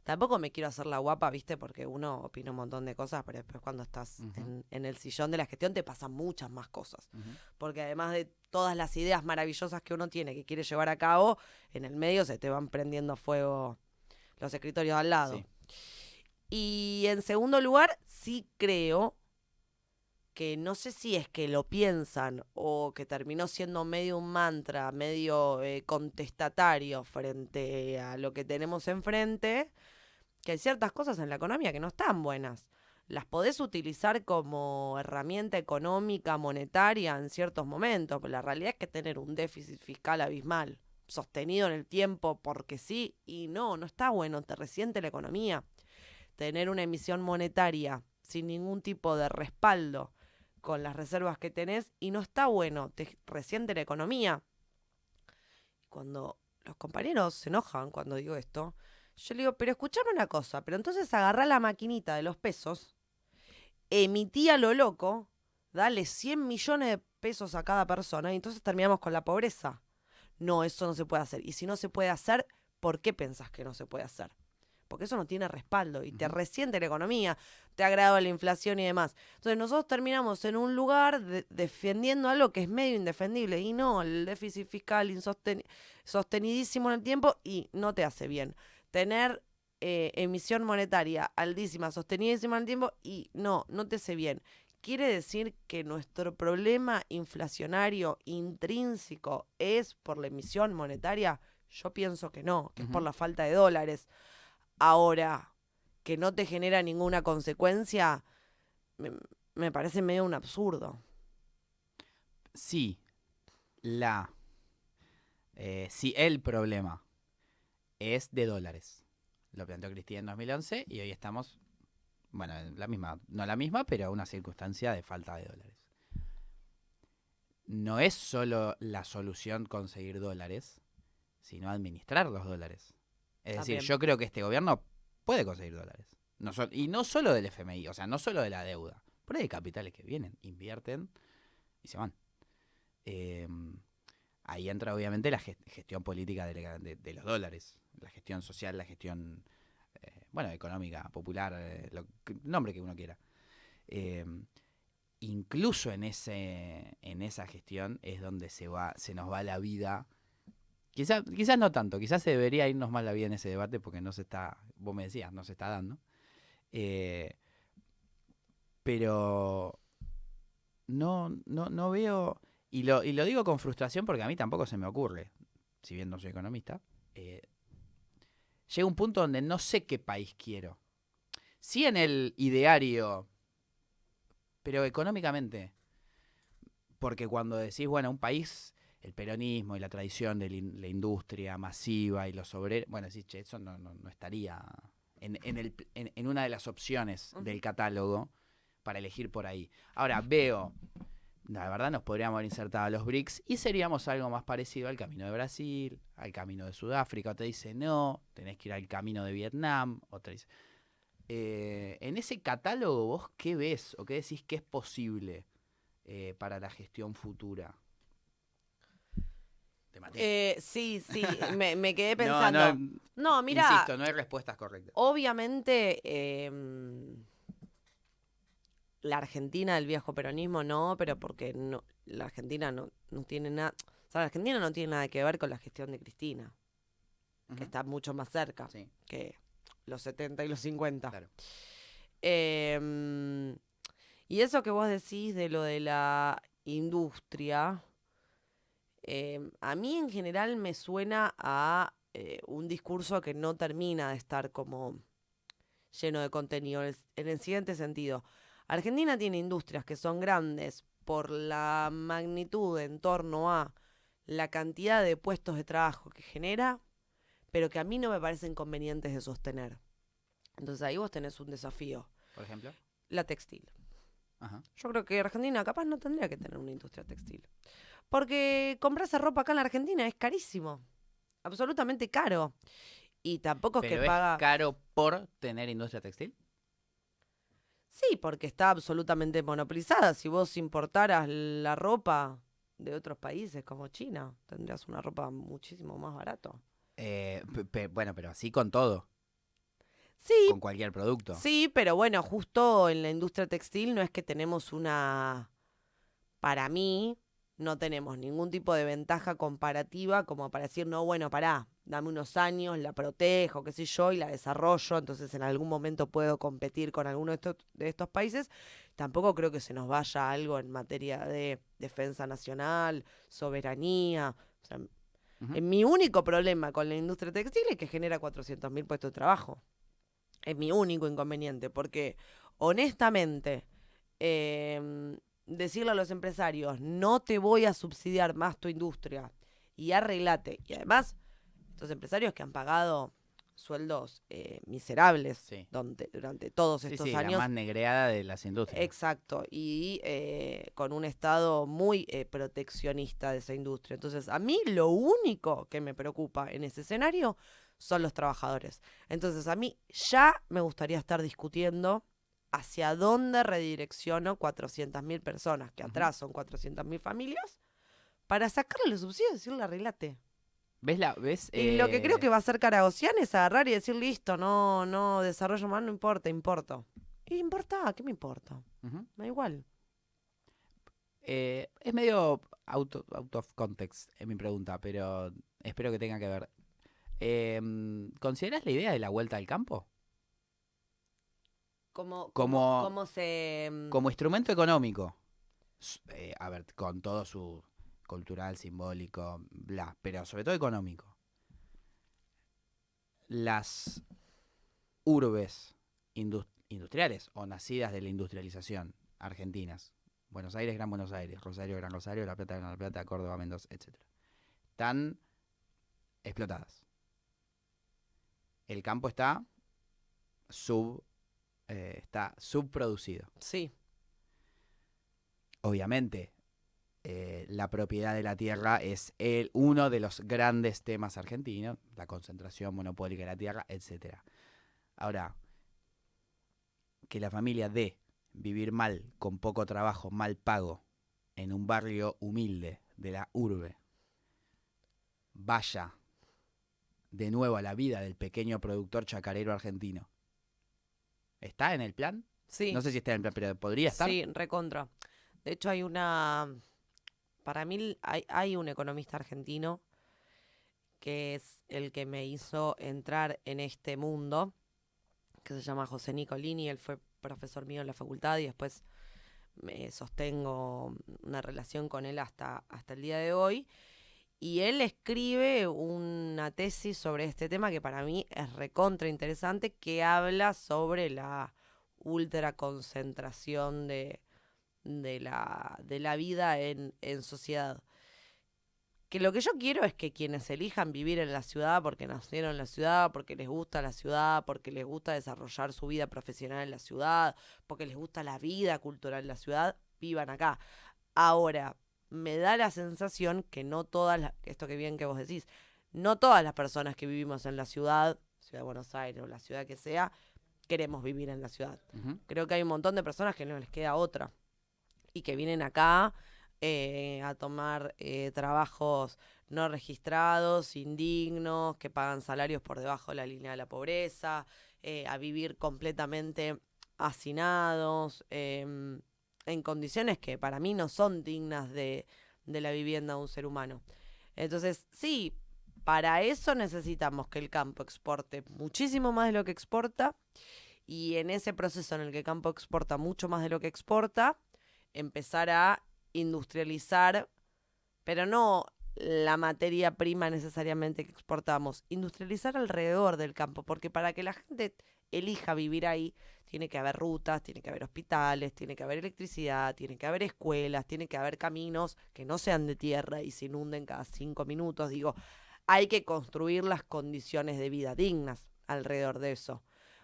Tampoco me quiero hacer la guapa, ¿viste? Porque uno opina un montón de cosas, pero después cuando estás en el sillón de la gestión te pasan muchas más cosas. Porque además de todas las ideas maravillosas que uno tiene, que quiere llevar a cabo, en el medio se te van prendiendo fuego los escritorios al lado. Sí. Y en segundo lugar, sí creo que no sé si es que lo piensan o que terminó siendo medio un mantra, medio contestatario frente a lo que tenemos enfrente, que hay ciertas cosas en la economía que no están buenas. Las podés utilizar como herramienta económica, monetaria en ciertos momentos, pero la realidad es que tener un déficit fiscal abismal, sostenido en el tiempo porque sí, y no está bueno, te resiente la economía. Tener una emisión monetaria sin ningún tipo de respaldo con las reservas que tenés y no está bueno, te resiente la economía. Cuando los compañeros se enojan cuando digo esto, yo le digo, pero escuchame una cosa, pero entonces agarrá la maquinita de los pesos, emití a lo loco, dale 100 millones de pesos a cada persona y entonces terminamos con la pobreza. No, eso no se puede hacer. Y si no se puede hacer, ¿por qué pensás que no se puede hacer? Porque eso no tiene respaldo y te resiente la economía, te agrava la inflación y demás. Entonces nosotros terminamos en un lugar defendiendo algo que es medio indefendible y no, el déficit fiscal sostenidísimo en el tiempo y no te hace bien. Tener emisión monetaria altísima, sostenidísima en el tiempo y no te hace bien. ¿Quiere decir que nuestro problema inflacionario intrínseco es por la emisión monetaria? Yo pienso que no, que es por la falta de dólares. Ahora, que no te genera ninguna consecuencia, me parece medio un absurdo. Sí, sí, el problema es de dólares. Lo planteó Cristina en 2011 y hoy estamos, bueno, en la misma, no la misma, pero una circunstancia de falta de dólares. No es solo la solución conseguir dólares, sino administrar los dólares. Es decir, yo creo que este gobierno puede conseguir dólares. Y no solo del FMI, o sea, no solo de la deuda. Por ahí hay capitales que vienen, invierten y se van. Ahí entra obviamente la gestión política de los dólares, la gestión social, la gestión, económica, popular, nombre que uno quiera. Incluso en esa gestión es donde se nos va la vida. Quizás no tanto, quizás se debería irnos más la vida en ese debate porque no se está, vos me decías, no se está dando. Pero no veo, y lo digo con frustración porque a mí tampoco se me ocurre, si bien no soy economista, llega un punto donde no sé qué país quiero. Sí en el ideario, pero económicamente. Porque cuando decís, bueno, un país, el peronismo y la tradición de la industria masiva y los obreros, bueno, decís, che, eso no estaría en una de las opciones del catálogo para elegir por ahí. Ahora veo, la verdad nos podríamos haber insertado a los BRICS y seríamos algo más parecido al camino de Brasil, al camino de Sudáfrica. Otra dice, no, tenés que ir al camino de Vietnam. Otra dice, en ese catálogo vos, ¿qué ves o qué decís que es posible para la gestión futura? Te maté. Sí, me quedé pensando. No, mira. Insisto, no hay respuestas correctas. Obviamente, la Argentina del viejo peronismo no, pero porque no, la Argentina no tiene nada. O sea, la Argentina no tiene nada que ver con la gestión de Cristina, que está mucho más cerca que los 70 y los 50. Claro. Y eso que vos decís de lo de la industria, a mí en general me suena a un discurso que no termina de estar como lleno de contenido. En el siguiente sentido, Argentina tiene industrias que son grandes por la magnitud en torno a la cantidad de puestos de trabajo que genera, pero que a mí no me parecen convenientes de sostener. Entonces ahí vos tenés un desafío. ¿Por ejemplo? La textil. Ajá. Yo creo que Argentina capaz no tendría que tener una industria textil. Porque comprarse ropa acá en la Argentina es carísimo. Absolutamente caro. Y tampoco es ¿Pero que paga... es caro por tener industria textil? Sí, porque está absolutamente monopolizada. Si vos importaras la ropa de otros países como China, tendrías una ropa muchísimo más barato. Bueno, pero así con todo. Sí, con cualquier producto. Sí, pero bueno, justo en la industria textil no es que tenemos una... Para mí, no tenemos ningún tipo de ventaja comparativa como para decir, no, bueno, pará, dame unos años, la protejo, qué sé yo, y la desarrollo, entonces en algún momento puedo competir con alguno de estos países. Tampoco creo que se nos vaya algo en materia de defensa nacional, soberanía. O sea, Ujú. mi único problema con la industria textil es que genera 400.000 puestos de trabajo. Es mi único inconveniente, porque honestamente, decirle a los empresarios, no te voy a subsidiar más tu industria y arreglate. Y además, estos empresarios que han pagado sueldos miserables Sí. durante todos Sí, estos sí, la años. más negreada de las industrias. Exacto, y con un estado muy proteccionista de esa industria. Entonces, a mí lo único que me preocupa en ese escenario son los trabajadores. Entonces, a mí ya me gustaría estar discutiendo hacia dónde redirecciono 400.000 personas, que Ujú. atrás son 400.000 familias, para sacarle los subsidios y decirle arreglate. ¿Ves la, ves? Y lo que creo que va a hacer Caragosian es agarrar y decir, listo, no desarrollo más, no importa, importo. Y importa, ¿qué me importa? Ujú. Da igual. Es medio out of context en mi pregunta, pero espero que tenga que ver. ¿Consideras la idea de la vuelta al campo como, ¿Cómo se...? como instrumento económico? A ver, con todo su cultural, simbólico, bla, pero sobre todo económico. Las urbes industriales o nacidas de la industrialización argentinas, Buenos Aires, Gran Buenos Aires, Rosario, Gran Rosario, La Plata, Gran La Plata, Córdoba, Mendoza, etcétera, están explotadas. El campo está subproducido. Sí, Obviamente, la propiedad de la tierra es uno de los grandes temas argentinos, la concentración monopólica de la tierra, etcétera. Ahora, que la familia de vivir mal, con poco trabajo, mal pago, en un barrio humilde de la urbe, vaya de nuevo a la vida del pequeño productor chacarero argentino. ¿Está en el plan? sí, No sé si está en el plan, pero podría estar. sí, recontra. De hecho, para mí hay un economista argentino que es el que me hizo entrar en este mundo, que se llama José Nicolini. Él fue profesor mío en la facultad y después me sostengo una relación con él hasta el día de hoy. Y él escribe una tesis sobre este tema que para mí es recontra interesante, que habla sobre la ultraconcentración de la vida en sociedad. Que lo que yo quiero es que quienes elijan vivir en la ciudad porque nacieron en la ciudad, porque les gusta la ciudad, porque les gusta desarrollar su vida profesional en la ciudad, porque les gusta la vida cultural en la ciudad, vivan acá. Ahora, me da la sensación que no esto que bien que vos decís, no todas las personas que vivimos en la ciudad de Buenos Aires o la ciudad que sea, queremos vivir en la ciudad. Ujú. Creo que hay un montón de personas que no les queda otra y que vienen acá a tomar trabajos no registrados, indignos, que pagan salarios por debajo de la línea de la pobreza, a vivir completamente hacinados, en condiciones que para mí no son dignas de la vivienda de un ser humano. Entonces, sí, para eso necesitamos que el campo exporte muchísimo más de lo que exporta, y en ese proceso en el que el campo exporta mucho más de lo que exporta, empezar a industrializar, pero no la materia prima necesariamente que exportamos, industrializar alrededor del campo, porque para que la gente elija vivir ahí, tiene que haber rutas, tiene que haber hospitales, tiene que haber electricidad, tiene que haber escuelas, tiene que haber caminos que no sean de tierra y se inunden cada 5 minutos. Digo, hay que construir las condiciones de vida dignas alrededor de eso.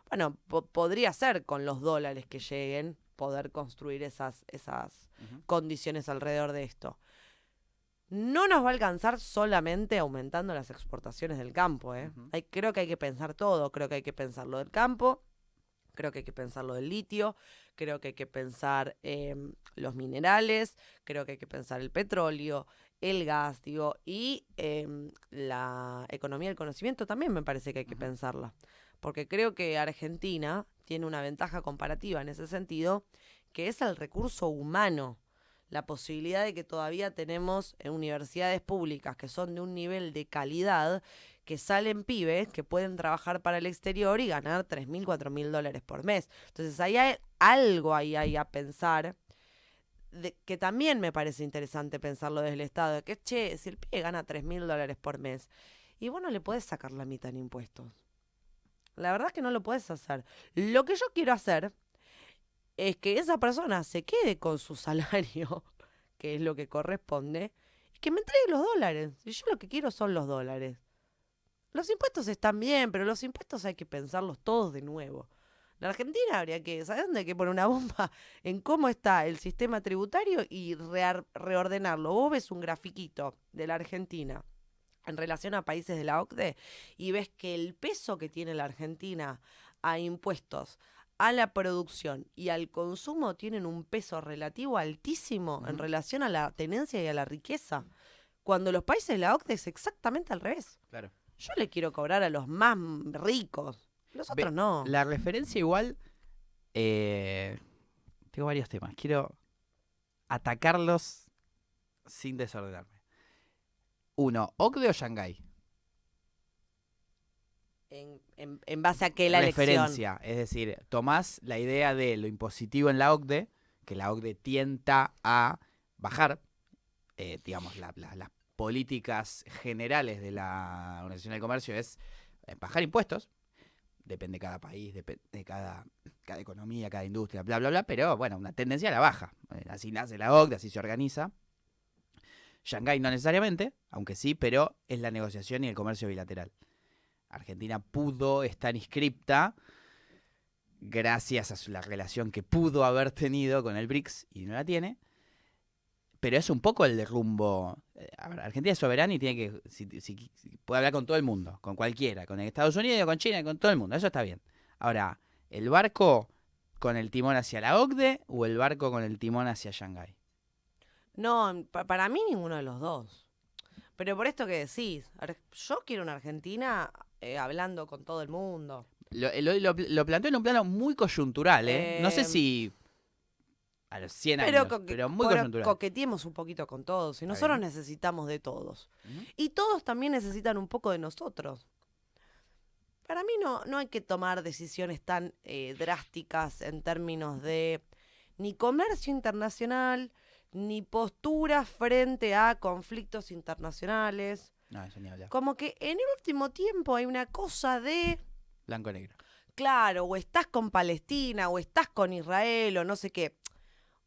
Bueno, podría ser con los dólares que lleguen poder construir esas Ujú. condiciones alrededor de esto. No nos va a alcanzar solamente aumentando las exportaciones del campo. Ujú. Creo que hay que pensar todo. Creo que hay que pensar lo del campo, creo que hay que pensar lo del litio, creo que hay que pensar los minerales, creo que hay que pensar el petróleo, el gas, digo, y la economía del conocimiento también me parece que hay que Ujú. pensarla. Porque creo que Argentina tiene una ventaja comparativa en ese sentido, que es el recurso humano. la posibilidad de que todavía tenemos universidades públicas que son de un nivel de calidad, que salen pibes que pueden trabajar para el exterior y ganar 3.000, 4.000 dólares por mes. Entonces ahí hay algo ahí a pensar, que también me parece interesante pensarlo desde el Estado, de que, che, si el pibe gana 3.000 dólares por mes, y vos no le podés sacar la mitad en impuestos. La verdad es que no lo podés hacer. Lo que yo quiero hacer es que esa persona se quede con su salario, que es lo que corresponde, y que me entregue los dólares. Y yo lo que quiero son los dólares. Los impuestos están bien, pero los impuestos hay que pensarlos todos de nuevo. La Argentina habría que, ¿sabes dónde hay que poner una bomba? En cómo está el sistema tributario y reordenarlo. Vos ves un grafiquito de la Argentina en relación a países de la OCDE y ves que el peso que tiene la Argentina a impuestos, a la producción y al consumo tienen un peso relativo altísimo en relación a la tenencia y a la riqueza. Cuando los países de la OCDE es exactamente al revés. Claro. Yo le quiero cobrar a los más ricos. Los otros no. La referencia igual, tengo varios temas. Quiero atacarlos sin desordenarme. Uno, ¿OCDE o Shanghái? En base a qué la Referencia, elección. es decir, tomás la idea de lo impositivo en la OCDE, que la OCDE tienta a bajar, digamos, las políticas generales de la Organización del Comercio es bajar impuestos. Depende de cada país, depende de cada economía, cada industria, bla, bla, bla, pero bueno, una tendencia a la baja. Así nace la OCDE, así se organiza. Shanghái no necesariamente, aunque sí, pero es la negociación y el comercio bilateral. Argentina pudo estar inscripta gracias a la relación que pudo haber tenido con el BRICS y no la tiene, pero es un poco el de rumbo. A ver, Argentina es soberana y tiene que, si puede hablar con todo el mundo, con cualquiera, con Estados Unidos, con China, con todo el mundo, eso está bien. Ahora, ¿el barco con el timón hacia la OCDE o el barco con el timón hacia Shanghái? No, para mí ninguno de los dos. Pero por esto que decís, yo quiero una Argentina hablando con todo el mundo. Lo planteo en un plano muy coyuntural, ¿eh? No sé si a los 100 años, pero muy coyuntural. Coqueteemos un poquito con todos. Y nosotros necesitamos de todos. Y todos también necesitan un poco de nosotros. Para mí no hay que tomar decisiones tan drásticas en términos de ni comercio internacional, ni posturas frente a conflictos internacionales. No, eso ni hablar. Como que en el último tiempo hay una cosa de... Blanco-negro. Claro, o estás con Palestina, o estás con Israel, o no sé qué.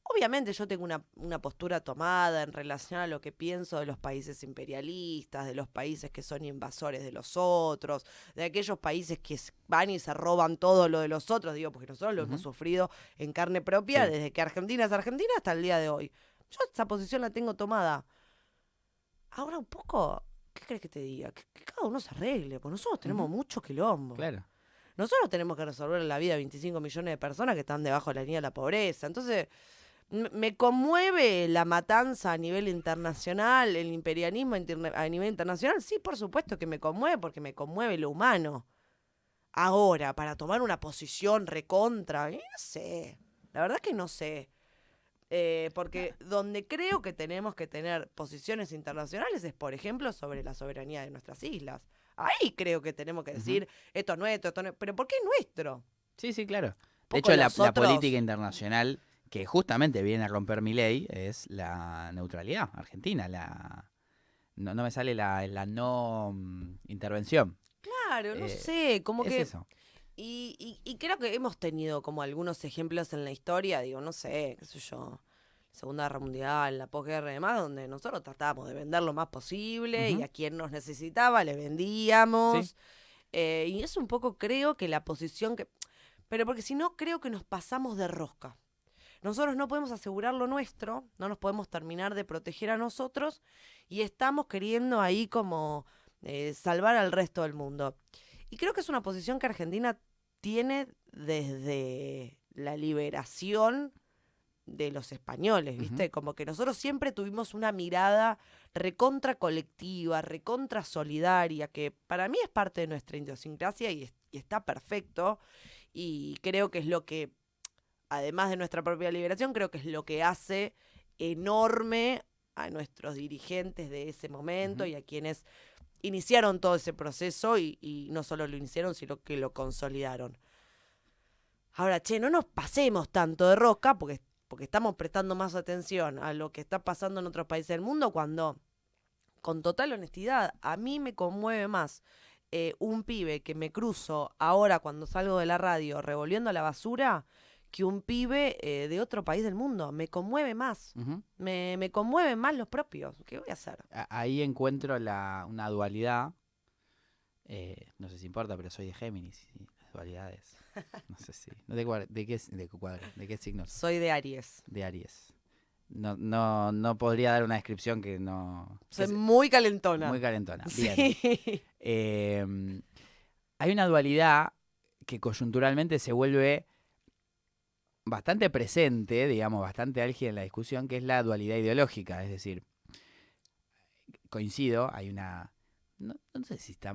Obviamente yo tengo una postura tomada en relación a lo que pienso de los países imperialistas, de los países que son invasores de los otros, de aquellos países que van y se roban todo lo de los otros, digo, porque nosotros lo hemos sufrido en carne propia desde que Argentina es Argentina hasta el día de hoy. Yo esa posición la tengo tomada. Ahora un poco, ¿qué crees que te diga? Que cada uno se arregle, porque nosotros tenemos mucho quilombo. Claro. Nosotros tenemos que resolver la vida de 25 millones de personas que están debajo de la línea de la pobreza. Entonces, me conmueve la matanza a nivel internacional, el imperialismo a nivel internacional. Sí, por supuesto que me conmueve, porque me conmueve lo humano. Ahora, para tomar una posición recontra, no sé. La verdad que no sé. Porque donde creo que tenemos que tener posiciones internacionales es, por ejemplo, sobre la soberanía de nuestras islas. Ahí creo que tenemos que decir, esto es nuestro, esto no es... ¿Pero por qué es nuestro? Sí, sí, claro. De hecho, la política internacional que justamente viene a romper mi ley es la neutralidad argentina. No me sale la no intervención. Claro, no sé, como que... Eso. Y creo que hemos tenido como algunos ejemplos en la historia, digo, no sé, qué sé yo, Segunda Guerra Mundial, la posguerra y demás, donde nosotros tratábamos de vender lo más posible y a quien nos necesitaba le vendíamos. Sí. Y es un poco, creo que la posición que... Pero porque si no, creo que nos pasamos de rosca. Nosotros no podemos asegurar lo nuestro, no nos podemos terminar de proteger a nosotros y estamos queriendo ahí como salvar al resto del mundo. Y creo que es una posición que Argentina tiene desde la liberación de los españoles, ¿viste? Como que nosotros siempre tuvimos una mirada recontra colectiva, recontra solidaria, que para mí es parte de nuestra idiosincrasia y está perfecto. Y creo que es lo que, además de nuestra propia liberación, creo que es lo que hace enorme a nuestros dirigentes de ese momento Ujú. y a quienes iniciaron todo ese proceso y no solo lo iniciaron, sino que lo consolidaron. Ahora, no nos pasemos tanto de rosca porque estamos prestando más atención a lo que está pasando en otros países del mundo cuando, con total honestidad, a mí me conmueve más un pibe que me cruzo ahora cuando salgo de la radio revolviendo la basura que un pibe de otro país del mundo. Me conmueve más. Ujú. Me conmueven más los propios. ¿Qué voy a hacer? Ahí encuentro una dualidad. No sé si importa, pero soy de Géminis y las dualidades. No sé si. ¿De qué signos? Soy de Aries. De Aries. No podría dar una descripción que no. Soy muy Muy calentona. calentona. Bien. Sí. Hay una dualidad que coyunturalmente se vuelve bastante presente, digamos, bastante álgida en la discusión, que es la dualidad ideológica. Es decir, coincido, hay una. No sé si está.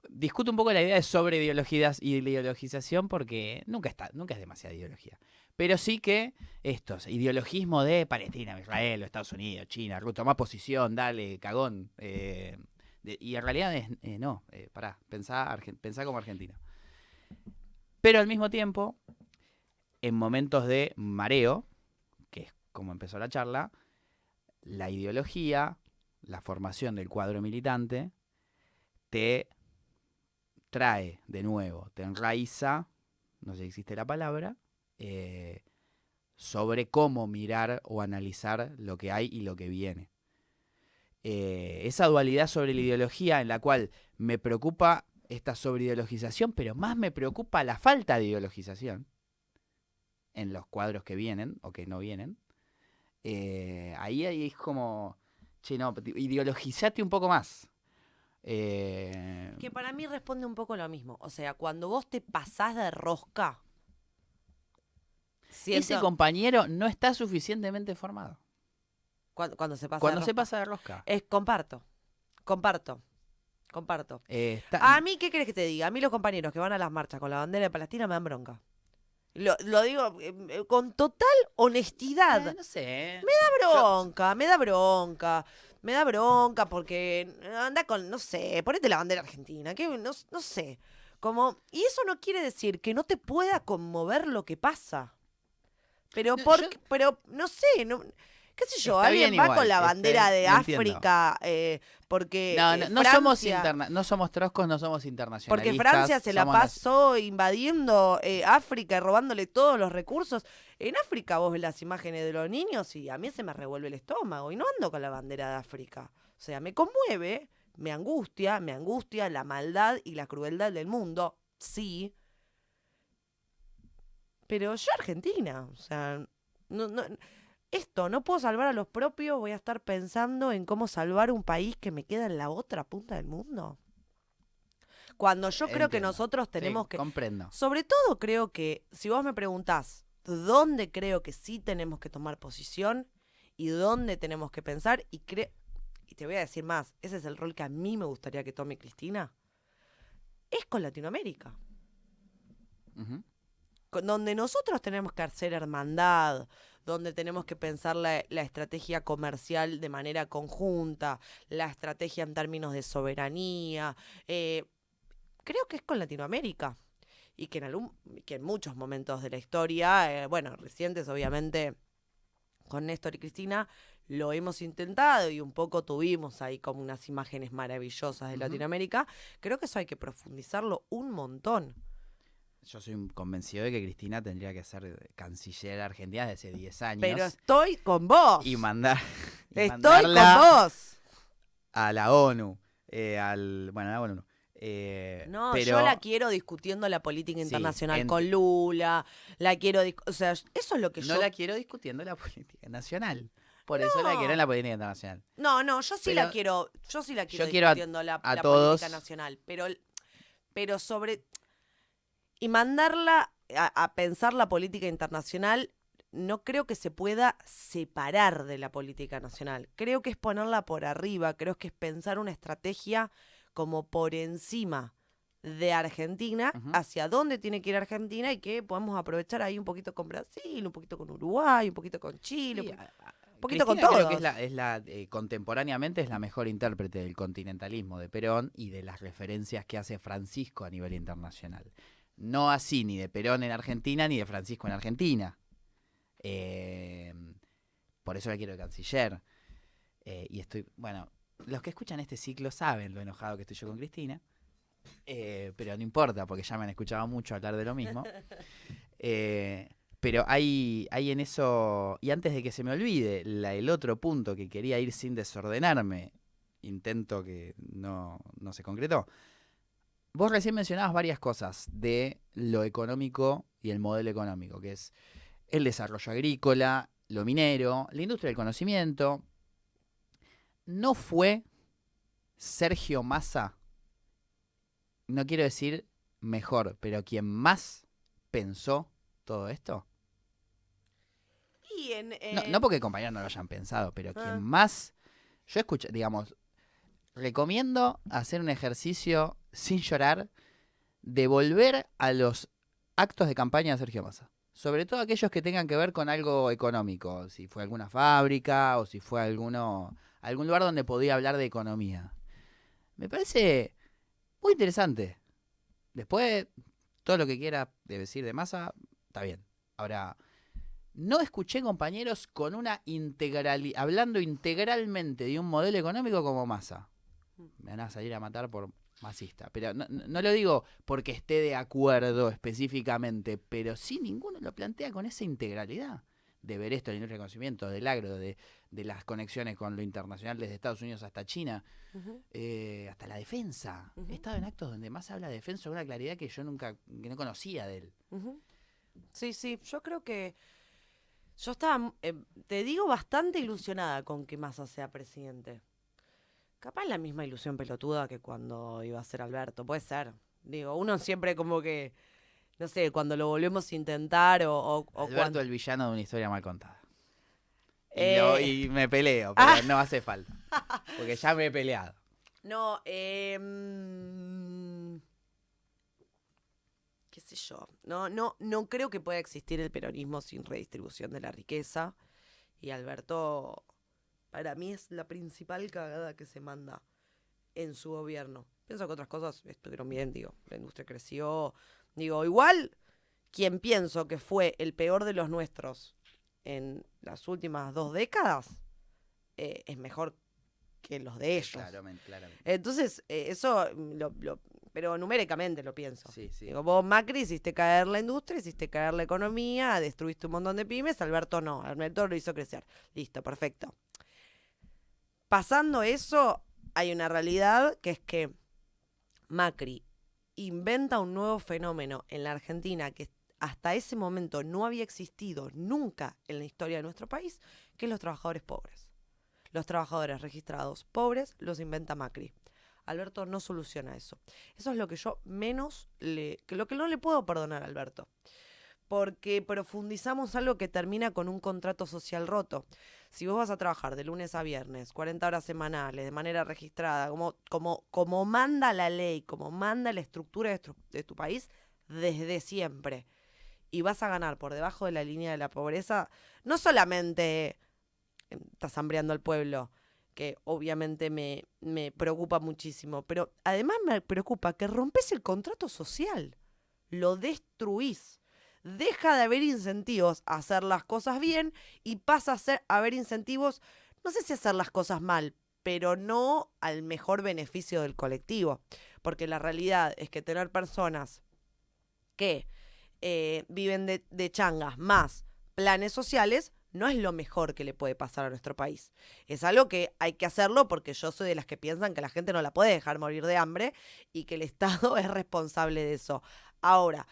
Discuto un poco la idea de ideologización porque nunca es demasiada ideología. Pero sí que ideologismo de Palestina, Israel, Estados Unidos, China, tomá posición, dale, cagón. Y en realidad no, pará, pensá como argentino. Pero al mismo tiempo, en momentos de mareo, que es como empezó la charla, la ideología, la formación del cuadro militante, te trae de nuevo, te enraiza, no sé si existe la palabra, sobre cómo mirar o analizar lo que hay y lo que viene. Esa dualidad sobre la ideología en la cual me preocupa esta sobreideologización, pero más me preocupa la falta de ideologización en los cuadros que vienen o que no vienen. Ahí es como, che, no, ideologizate un poco más. Que para mí responde un poco lo mismo. O sea, cuando vos te pasás de rosca, Ese siento. compañero no está suficientemente formado. Cuando se pasa de Cuando se rosca. pasa de rosca. Comparto. Está, A mí, ¿qué querés que te diga? A mí los compañeros que van a las marchas con la bandera de Palestina me dan bronca. Lo digo con total honestidad. no sé. Me da bronca porque anda con, no sé, ponete la bandera argentina, que no sé. Y eso no quiere decir que no te pueda conmover lo que pasa. Pero No, pero no sé, qué sé yo, está alguien bien va igual, con la bandera de entiendo. África porque No, Francia. no somos troscos, no somos Porque internacionalistas. Francia se la pasó invadiendo África y robándole todos los recursos. En África vos ves las imágenes de los niños y a mí se me revuelve el estómago y no ando con la bandera de África. O sea, me conmueve, me angustia la maldad y la crueldad del mundo, sí. Pero yo Argentina, o sea, no puedo salvar a los propios, voy a estar pensando en cómo salvar un país que me queda en la otra punta del mundo. Cuando yo creo que Entiendo. nosotros tenemos Sí, que. comprendo. Sobre todo creo que, si vos me preguntás dónde creo que sí tenemos que tomar posición y dónde tenemos que pensar, y te voy a decir más, ese es el rol que a mí me gustaría que tome Cristina, es con Latinoamérica. Uh-huh. Donde nosotros tenemos que hacer hermandad, donde tenemos que pensar la estrategia comercial de manera conjunta, la estrategia en términos de soberanía. Creo que es con Latinoamérica. Y que en muchos momentos de la historia, recientes obviamente, con Néstor y Cristina, lo hemos intentado y un poco tuvimos ahí como unas imágenes maravillosas de Latinoamérica. Creo que eso hay que profundizarlo un montón. Yo soy convencido de que Cristina tendría que ser canciller argentina desde hace 10 años. Pero estoy con vos. Y estoy con vos. A la ONU. A la ONU no. No, pero, yo la quiero discutiendo la política internacional con Lula. La quiero. O sea, eso es lo que yo. No la quiero discutiendo la política nacional. Por eso la quiero en la política internacional. No, yo sí la quiero. Yo sí la quiero discutiendo la todos, política nacional. Pero sobre. Y mandarla a pensar la política internacional, no creo que se pueda separar de la política nacional. Creo que es ponerla por arriba, creo que es pensar una estrategia como por encima de Argentina, hacia dónde tiene que ir Argentina y que podemos aprovechar ahí un poquito con Brasil, un poquito con Uruguay, un poquito con Chile. Sí, poquito con Cristina creo todos. que contemporáneamente es la mejor intérprete del continentalismo de Perón y de las referencias que hace Francisco a nivel internacional. No así ni de Perón en Argentina ni de Francisco en Argentina. Por eso la quiero de canciller. Bueno, los que escuchan este ciclo saben lo enojado que estoy yo con Cristina. Pero no importa, porque ya me han escuchado mucho hablar de lo mismo. Pero hay en eso, y antes de que se me olvide, el otro punto que quería ir sin desordenarme, intento que no se concretó. Vos recién mencionabas varias cosas de lo económico y el modelo económico, que es el desarrollo agrícola, lo minero, la industria del conocimiento. ¿No fue Sergio Massa, no quiero decir mejor, pero quien más pensó todo esto? Y No porque compañeros no lo hayan pensado, pero quien más... Yo escuché, digamos, recomiendo hacer un ejercicio sin llorar de volver a los actos de campaña de Sergio Massa. Sobre todo aquellos que tengan que ver con algo económico, si fue alguna fábrica o si fue algún lugar donde podía hablar de economía. Me parece muy interesante. Después, todo lo que quiera decir de Massa, está bien. Ahora, no escuché compañeros con una hablando integralmente de un modelo económico como Massa. Me van a salir a matar por masista. Pero no lo digo porque esté de acuerdo específicamente, pero sí ninguno lo plantea con esa integralidad. De ver esto, el reconocimiento del agro, de las conexiones con lo internacional desde Estados Unidos hasta China, hasta la defensa. He estado en actos donde más habla de defensa con una claridad que yo no conocía de él. Sí, yo creo que yo estaba, te digo, bastante ilusionada con que Massa sea presidente. Capaz la misma ilusión pelotuda que cuando iba a ser Alberto, puede ser. Digo, uno siempre como que, no sé, cuando lo volvemos a intentar Alberto cuando... el villano de una historia mal contada. Eh, Y me peleo, pero no hace falta. Porque ya me he peleado. No, qué sé yo. No creo que pueda existir el peronismo sin redistribución de la riqueza. Y Alberto, para mí, es la principal cagada que se manda en su gobierno. Pienso que otras cosas estuvieron bien, digo. La industria creció. Digo, igual, quien pienso que fue el peor de los nuestros en las últimas 2 décadas, es mejor que los de ellos. Claramente. Entonces, eso, pero numéricamente lo pienso. Sí. Digo, vos, Macri, hiciste caer la industria, hiciste caer la economía, destruiste un montón de pymes, Alberto no. Alberto lo hizo crecer. Listo, perfecto. Pasando eso, hay una realidad que es que Macri inventa un nuevo fenómeno en la Argentina que hasta ese momento no había existido nunca en la historia de nuestro país, que es los trabajadores pobres. Los trabajadores registrados pobres los inventa Macri. Alberto no soluciona eso. Eso es lo que yo lo que no le puedo perdonar a Alberto. Porque profundizamos algo que termina con un contrato social roto. Si vos vas a trabajar de lunes a viernes, 40 horas semanales, de manera registrada, como manda la ley, como manda la estructura de tu país, desde siempre, y vas a ganar por debajo de la línea de la pobreza, no solamente estás hambreando al pueblo, que obviamente me preocupa muchísimo, pero además me preocupa que rompes el contrato social, lo destruís. Deja de haber incentivos a hacer las cosas bien y pasa a haber incentivos, no sé si hacer las cosas mal, pero no al mejor beneficio del colectivo. Porque la realidad es que tener personas que viven de changas más planes sociales no es lo mejor que le puede pasar a nuestro país. Es algo que hay que hacerlo porque yo soy de las que piensan que la gente no la puede dejar morir de hambre y que el Estado es responsable de eso. Ahora,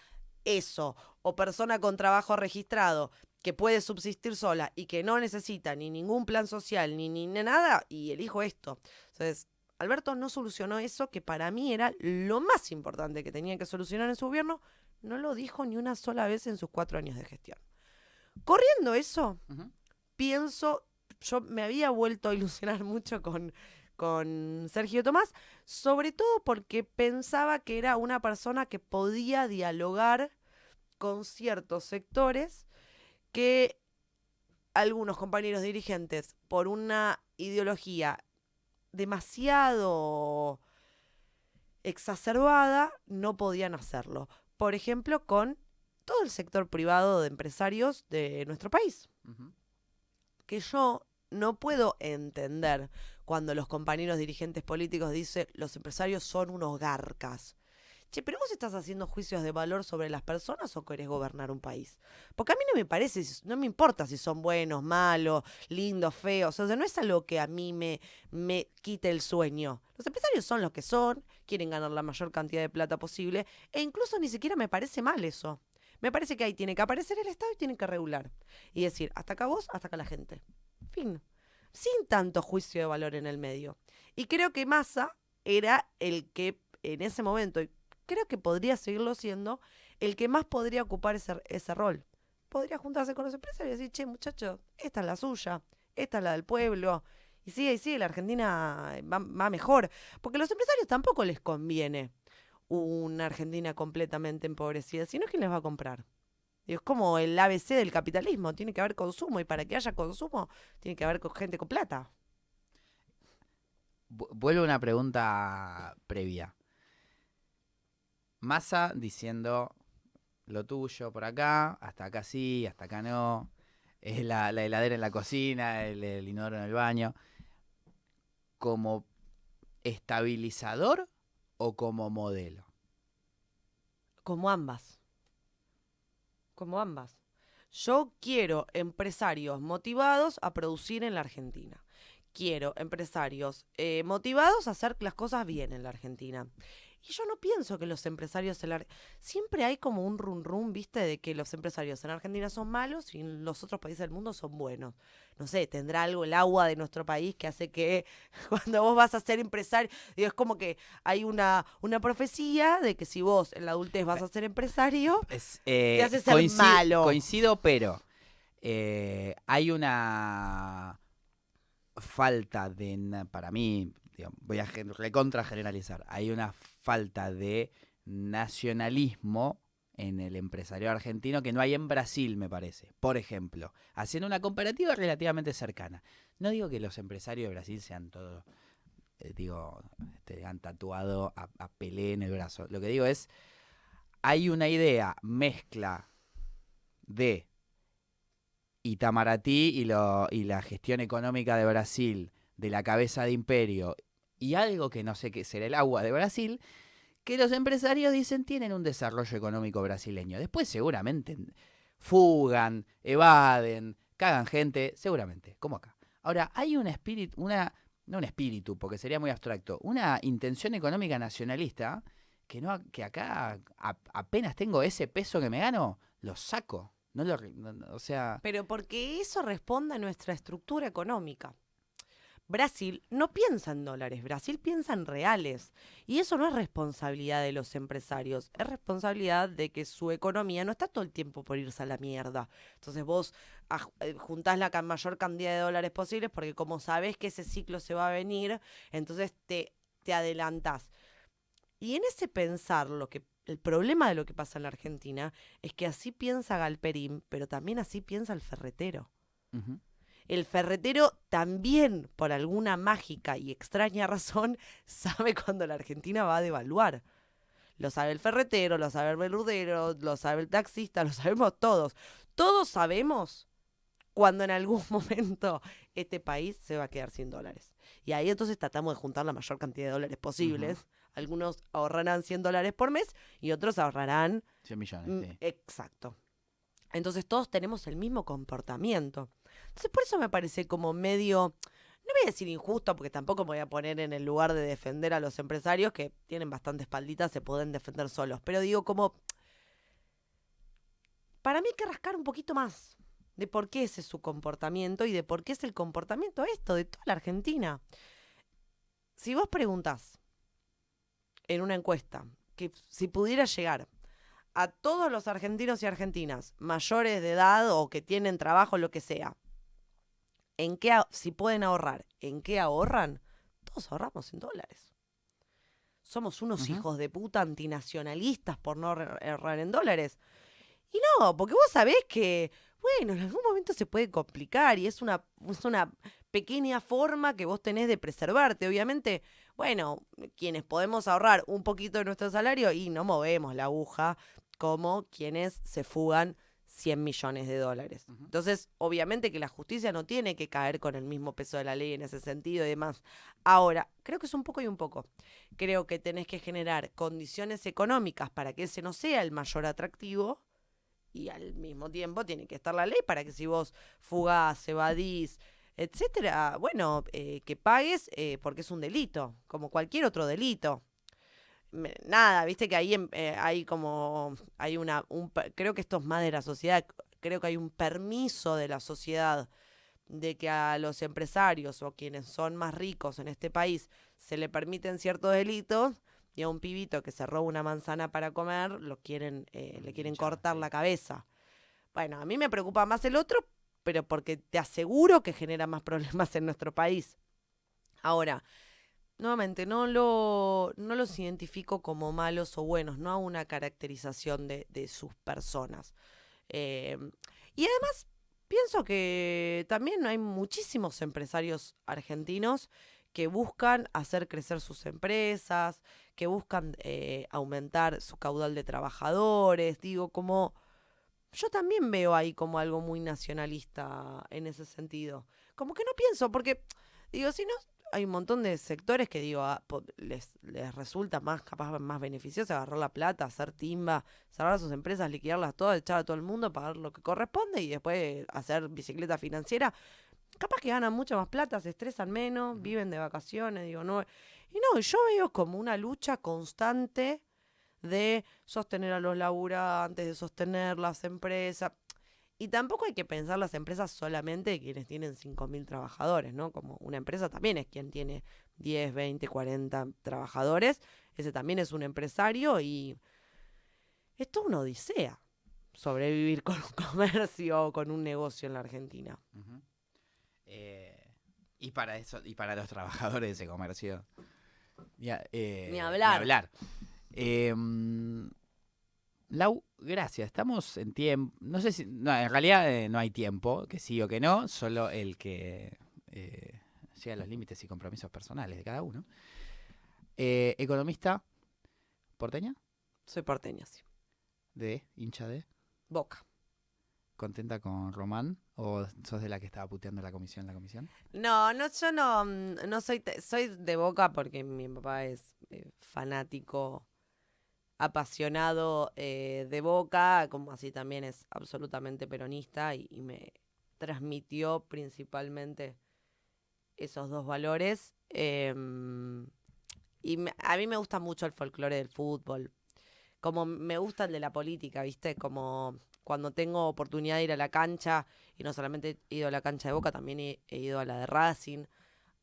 eso, o persona con trabajo registrado que puede subsistir sola y que no necesita ni ningún plan social ni nada, y elijo esto. Entonces, Alberto no solucionó eso que para mí era lo más importante que tenía que solucionar en su gobierno. No lo dijo ni una sola vez en sus 4 años de gestión. Corriendo eso, pienso, yo me había vuelto a ilusionar mucho con Sergio Tomás, sobre todo porque pensaba que era una persona que podía dialogar con ciertos sectores que algunos compañeros dirigentes, por una ideología demasiado exacerbada, no podían hacerlo. Por ejemplo, con todo el sector privado de empresarios de nuestro país. Ujú. Que yo no puedo entender cuando los compañeros dirigentes políticos dicen los empresarios son unos garcas. Che, pero vos estás haciendo juicios de valor sobre las personas o querés gobernar un país. Porque a mí no me parece, no me importa si son buenos, malos, lindos, feos. O sea, no es algo que a mí me quite el sueño. Los empresarios son los que son, quieren ganar la mayor cantidad de plata posible. E incluso ni siquiera me parece mal eso. Me parece que ahí tiene que aparecer el Estado y tiene que regular. Y decir, hasta acá vos, hasta acá la gente. Fin. Sin tanto juicio de valor en el medio. Y creo que Massa era el que en ese momento, y creo que podría seguirlo siendo, el que más podría ocupar ese rol. Podría juntarse con los empresarios y decir, che, muchachos, esta es la suya, esta es la del pueblo. Y sigue, la Argentina va mejor. Porque a los empresarios tampoco les conviene una Argentina completamente empobrecida. Si no, ¿quién les va a comprar? Es como el ABC del capitalismo. Tiene que haber consumo y para que haya consumo tiene que haber gente con plata. Vuelvo a una pregunta previa. Massa diciendo lo tuyo por acá, hasta acá sí, hasta acá no. Es la heladera en la cocina, el inodoro en el baño. ¿Como estabilizador o como modelo? Como ambas. Como ambas. Yo quiero empresarios motivados a producir en la Argentina. Quiero empresarios motivados a hacer las cosas bien en la Argentina. Y yo no pienso que los empresarios siempre hay como un rum, ¿viste? De que los empresarios en Argentina son malos y en los otros países del mundo son buenos. No sé, tendrá algo el agua de nuestro país que hace que cuando vos vas a ser empresario, digo, es como que hay una profecía de que si vos en la adultez vas a ser empresario, te hace ser malo. Coincido, pero hay una falta para mí, digamos, voy a recontra generalizar, hay una falta de nacionalismo en el empresario argentino que no hay en Brasil, me parece. Por ejemplo, haciendo una comparativa relativamente cercana. No digo que los empresarios de Brasil sean todos, han tatuado a Pelé en el brazo. Lo que digo es, hay una idea mezcla de Itamaraty y la gestión económica de Brasil, de la cabeza de imperio, y algo que no sé qué será el agua de Brasil, que los empresarios dicen tienen un desarrollo económico brasileño. Después seguramente fugan, evaden, cagan gente, seguramente, como acá. Ahora, hay un espíritu, no un espíritu, porque sería muy abstracto, una intención económica nacionalista que acá apenas tengo ese peso que me gano, lo saco. O sea... Pero porque eso responde a nuestra estructura económica. Brasil no piensa en dólares, Brasil piensa en reales. Y eso no es responsabilidad de los empresarios, es responsabilidad de que su economía no está todo el tiempo por irse a la mierda. Entonces vos juntás la mayor cantidad de dólares posibles porque como sabés que ese ciclo se va a venir, entonces te adelantás. Y en ese pensar, el problema de lo que pasa en la Argentina es que así piensa Galperín, pero también así piensa el ferretero. Uh-huh. El ferretero también, por alguna mágica y extraña razón, sabe cuando la Argentina va a devaluar. Lo sabe el ferretero, lo sabe el verdulero, lo sabe el taxista, lo sabemos todos. Todos sabemos cuando en algún momento este país se va a quedar sin dólares. Y ahí entonces tratamos de juntar la mayor cantidad de dólares posibles. Uh-huh. Algunos ahorrarán $100 por mes y otros ahorrarán 100 millones. Sí. Exacto. Entonces todos tenemos el mismo comportamiento. Entonces por eso me parece como medio, no voy a decir injusto, porque tampoco me voy a poner en el lugar de defender a los empresarios que tienen bastante espaldita, se pueden defender solos. Pero digo como, para mí hay que rascar un poquito más de por qué ese es su comportamiento y de por qué es el comportamiento esto de toda la Argentina. Si vos preguntás en una encuesta que si pudiera llegar a todos los argentinos y argentinas mayores de edad o que tienen trabajo, lo que sea, si pueden ahorrar, ¿en qué ahorran? Todos ahorramos en dólares. Somos unos hijos de puta antinacionalistas por no ahorrar en dólares. Y no, porque vos sabés que bueno, en algún momento se puede complicar y es una pequeña forma que vos tenés de preservarte. Obviamente, bueno, quienes podemos ahorrar un poquito de nuestro salario y no movemos la aguja como quienes se fugan 100 millones de dólares. Ujú. Entonces, obviamente que la justicia no tiene que caer con el mismo peso de la ley en ese sentido y demás. Ahora, creo que es un poco y un poco. Creo que tenés que generar condiciones económicas para que ese no sea el mayor atractivo y al mismo tiempo tiene que estar la ley para que si vos fugás, evadís, etcétera, bueno, que pagues porque es un delito, como cualquier otro delito. Nada, viste que ahí hay como, creo que esto es más de la sociedad, creo que hay un permiso de la sociedad de que a los empresarios o quienes son más ricos en este país se le permiten ciertos delitos y a un pibito que se roba una manzana para comer le quieren cortar Sí. la cabeza. Bueno, a mí me preocupa más el otro, pero porque te aseguro que genera más problemas en nuestro país. Ahora, nuevamente, no los identifico como malos o buenos, no hago una caracterización de sus personas. Eh, y además, pienso que también hay muchísimos empresarios argentinos que buscan hacer crecer sus empresas, que buscan aumentar su caudal de trabajadores. Digo, como yo también veo ahí como algo muy nacionalista en ese sentido. Como que no pienso, porque digo, si no, hay un montón de sectores que digo, les resulta más capaz, más beneficioso agarrar la plata, hacer timba, cerrar sus empresas, liquidarlas todas, echar a todo el mundo, pagar lo que corresponde y después hacer bicicleta financiera. Capaz que ganan mucha más plata, se estresan menos, Ujú. viven de vacaciones, digo, no. Y no, yo veo como una lucha constante de sostener a los laburantes, de sostener las empresas. Y tampoco hay que pensar las empresas solamente de quienes tienen 5.000 trabajadores, ¿no? Como una empresa también es quien tiene 10, 20, 40 trabajadores. Ese también es un empresario y es toda una odisea sobrevivir con un comercio o con un negocio en la Argentina. Ujú. Eh, y para eso, y para los trabajadores de ese comercio, Ni ni hablar. hablar. Lau, gracias. Estamos en tiempo. No sé si. No, en realidad no hay tiempo, que sí o que no, solo el que llega a los límites y compromisos personales de cada uno. Economista porteña, Soy porteña, sí. de hincha de. Boca. ¿Contenta con Román? ¿O sos de la que estaba puteando la comisión? No, no, yo no, no soy de Boca porque mi papá es fanático apasionado de Boca, como así también es absolutamente peronista y me transmitió principalmente esos dos valores. A mí me gusta mucho el folclore del fútbol, como me gusta el de la política, ¿viste? Como cuando tengo oportunidad de ir a la cancha, y no solamente he ido a la cancha de Boca, también he ido a la de Racing,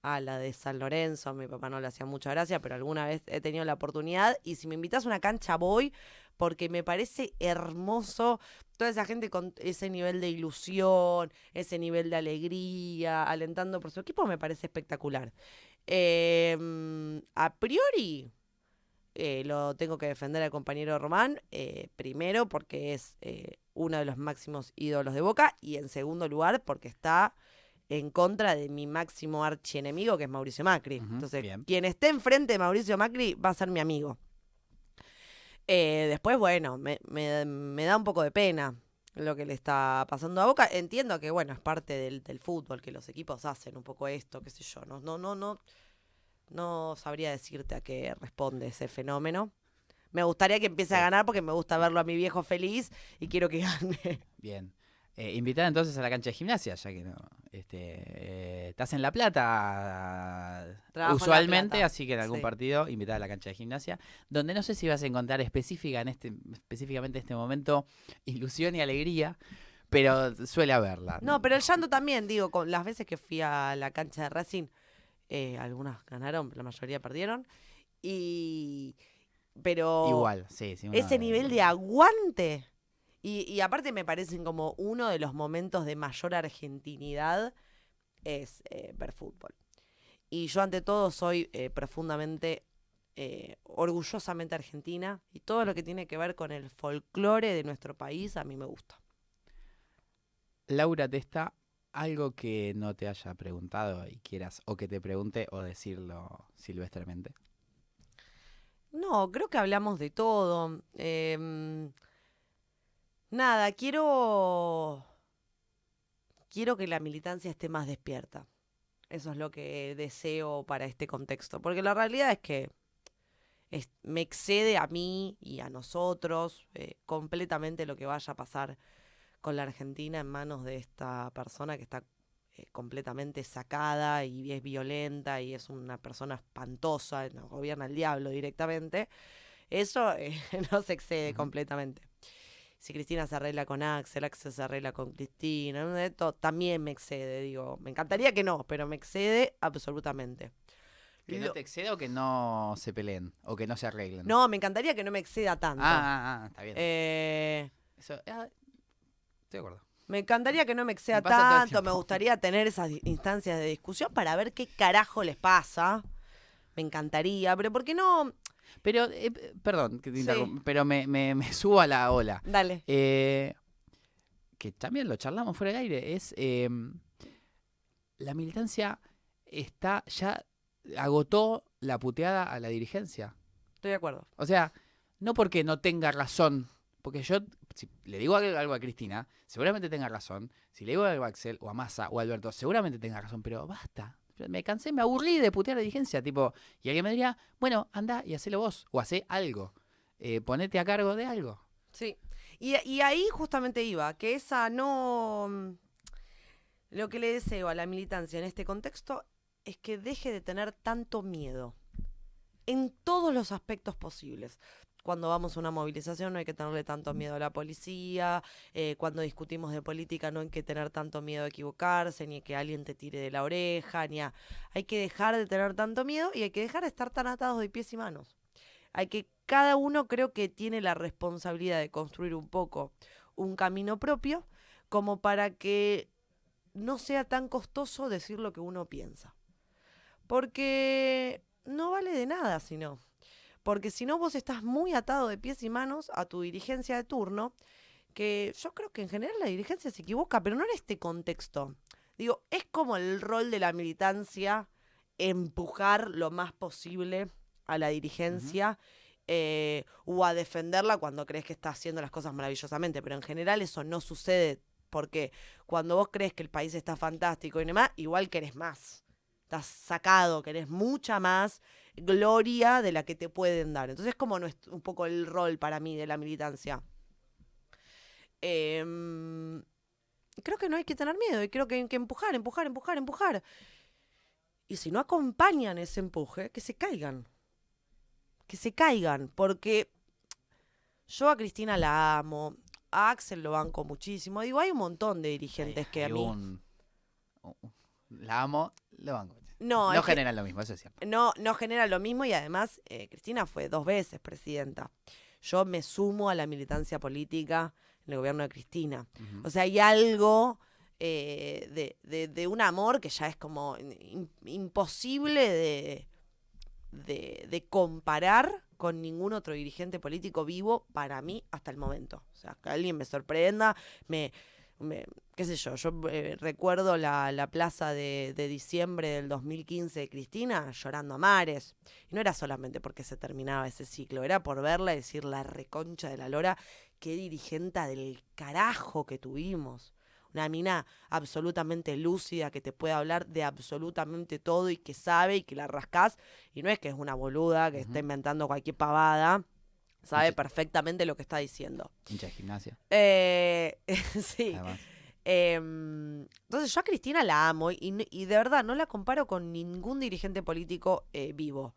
a la de San Lorenzo. A mi papá no le hacía mucha gracia, pero alguna vez he tenido la oportunidad. Y si me invitas a una cancha, voy, porque me parece hermoso toda esa gente con ese nivel de ilusión, ese nivel de alegría, alentando por su equipo, me parece espectacular. A priori, lo tengo que defender al compañero Román, primero porque es uno de los máximos ídolos de Boca y en segundo lugar porque está en contra de mi máximo archienemigo, que es Mauricio Macri. Ujú, Entonces, bien. quien esté enfrente de Mauricio Macri va a ser mi amigo. Después, bueno, me da un poco de pena lo que le está pasando a Boca. Entiendo que, bueno, es parte del fútbol, que los equipos hacen un poco esto, qué sé yo. No sabría decirte a qué responde ese fenómeno. Me gustaría que empiece a Sí, ganar porque me gusta verlo a mi viejo feliz y quiero que gane. bien. Invitada entonces a la cancha de gimnasia, ya que no. Estás en La Plata Trabajo en La usualmente, Plata. así que en algún Sí. partido invitada a la cancha de gimnasia, donde no sé si vas a encontrar específicamente en este momento ilusión y alegría, pero suele haberla. No, pero el llanto también, digo, con las veces que fui a la cancha de Racing, algunas ganaron, la mayoría perdieron. Y. Pero Igual, sí, sí, uno. ese nivel de aguante. Y aparte me parecen como uno de los momentos de mayor argentinidad es ver fútbol. Y yo ante todo soy profundamente, orgullosamente argentina. Y todo lo que tiene que ver con el folclore de nuestro país a mí me gusta. Laura Testa, algo que no te haya preguntado y quieras, o que te pregunte, o decirlo silvestremente. No, creo que hablamos de todo. Nada, quiero que la militancia esté más despierta. Eso es lo que deseo para este contexto. Porque la realidad es que me excede a mí y a nosotros completamente lo que vaya a pasar con la Argentina en manos de esta persona que está completamente sacada y es violenta y es una persona espantosa, nos gobierna el diablo directamente. Eso nos excede completamente. Si Cristina se arregla con Axel se arregla con Cristina, esto también me excede, digo. Me encantaría que no, pero me excede absolutamente. Que no te exceda o que no se peleen, o que no se arreglen. No, me encantaría que no me exceda tanto. Está bien. Eso, estoy de acuerdo. Me encantaría que no me exceda pasa todo el tanto, me tiempo. gustaría tener esas instancias de discusión para ver qué carajo les pasa. Me encantaría, pero ¿por qué no? Pero, perdón, que te Sí. interrumpa, pero me subo a la ola. Dale. Que también lo charlamos fuera del aire, es la militancia ya agotó la puteada a la dirigencia. Estoy de acuerdo. O sea, no porque no tenga razón, porque yo, si le digo algo a Cristina, seguramente tenga razón. Si le digo algo a Axel, o a Massa, o a Alberto, seguramente tenga razón, pero basta. Me cansé, me aburrí de putear a la dirigencia, tipo, y alguien me diría, bueno, anda y hacelo vos, o hacé algo, ponete a cargo de algo. Sí. Y ahí justamente iba, que esa no... Lo que le deseo a la militancia en este contexto es que deje de tener tanto miedo en todos los aspectos posibles. Cuando vamos a una movilización no hay que tenerle tanto miedo a la policía, cuando discutimos de política no hay que tener tanto miedo a equivocarse, ni a que alguien te tire de la oreja, hay que dejar de tener tanto miedo y hay que dejar de estar tan atados de pies y manos. Cada uno creo que tiene la responsabilidad de construir un poco un camino propio como para que no sea tan costoso decir lo que uno piensa. Porque no vale de nada si no. Porque si no, vos estás muy atado de pies y manos a tu dirigencia de turno, que yo creo que en general la dirigencia se equivoca, pero no en este contexto. Digo, es como el rol de la militancia empujar lo más posible a la dirigencia o a defenderla cuando crees que está haciendo las cosas maravillosamente, pero en general eso no sucede porque cuando vos crees que el país está fantástico y demás, igual querés más. Estás sacado, querés mucha más gloria de la que te pueden dar. Entonces es como un poco el rol para mí de la militancia. Creo que no hay que tener miedo y creo que hay que empujar. Y si no acompañan ese empuje, que se caigan. Que se caigan, porque yo a Cristina la amo, a Axel lo banco muchísimo. Digo, hay un montón de dirigentes que a mí... La amo, lo banco. No generan lo mismo, eso es cierto. No genera lo mismo y además Cristina fue 2 veces presidenta. Yo me sumo a la militancia política en el gobierno de Cristina. O sea, hay algo de un amor que ya es como imposible de comparar con ningún otro dirigente político vivo para mí hasta el momento. O sea, que alguien me sorprenda, qué sé yo recuerdo la plaza de diciembre del 2015 de Cristina llorando a mares. Y no era solamente porque se terminaba ese ciclo, era por verla y decir la reconcha de la lora, qué dirigenta del carajo que tuvimos. Una mina absolutamente lúcida que te puede hablar de absolutamente todo y que sabe y que la rascás. Y no es que es una boluda que está inventando cualquier pavada. Sabe perfectamente lo que está diciendo. Hincha de gimnasia. Sí. Entonces yo a Cristina la amo y de verdad no la comparo con ningún dirigente político vivo.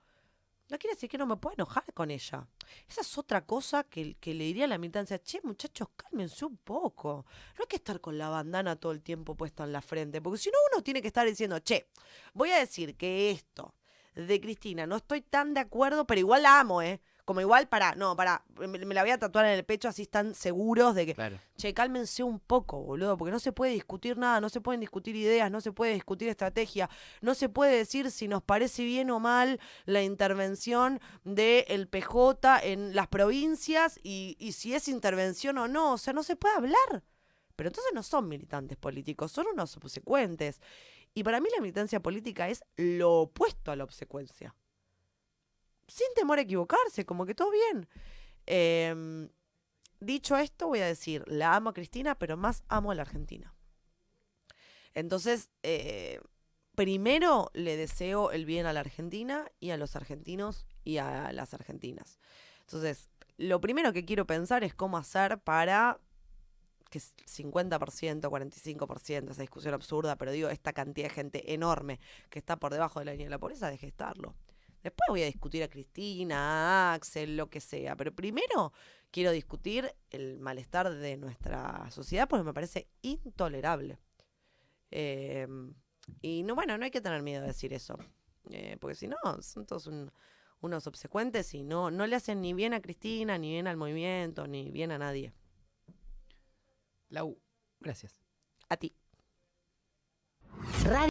No quiere decir que no me pueda enojar con ella. Esa es otra cosa que le diría a la militancia. Che, muchachos, cálmense un poco. No hay que estar con la bandana todo el tiempo puesta en la frente. Porque si no, uno tiene que estar diciendo, che, voy a decir que esto de Cristina no estoy tan de acuerdo, pero igual la amo, Como igual, me la voy a tatuar en el pecho, así están seguros de que, claro. Che, cálmense un poco, boludo, porque no se puede discutir nada, no se pueden discutir ideas, no se puede discutir estrategia, no se puede decir si nos parece bien o mal la intervención del PJ en las provincias y si es intervención o no, o sea, no se puede hablar. Pero entonces no son militantes políticos, son unos obsecuentes. Y para mí la militancia política es lo opuesto a la obsecuencia. Sin temor a equivocarse, como que todo bien. Dicho esto, voy a decir, la amo a Cristina, pero más amo a la Argentina. Entonces, primero le deseo el bien a la Argentina y a los argentinos y a las argentinas. Entonces, lo primero que quiero pensar es cómo hacer para que 50%, 45%, esa discusión absurda, pero digo, esta cantidad de gente enorme que está por debajo de la línea de la pobreza, deje de estarlo. Después voy a discutir a Cristina, a Axel, lo que sea, pero primero quiero discutir el malestar de nuestra sociedad porque me parece intolerable. Y no, bueno, no hay que tener miedo de decir eso, porque si no, son todos unos obsecuentes y no le hacen ni bien a Cristina, ni bien al movimiento, ni bien a nadie. Lau, gracias. A ti.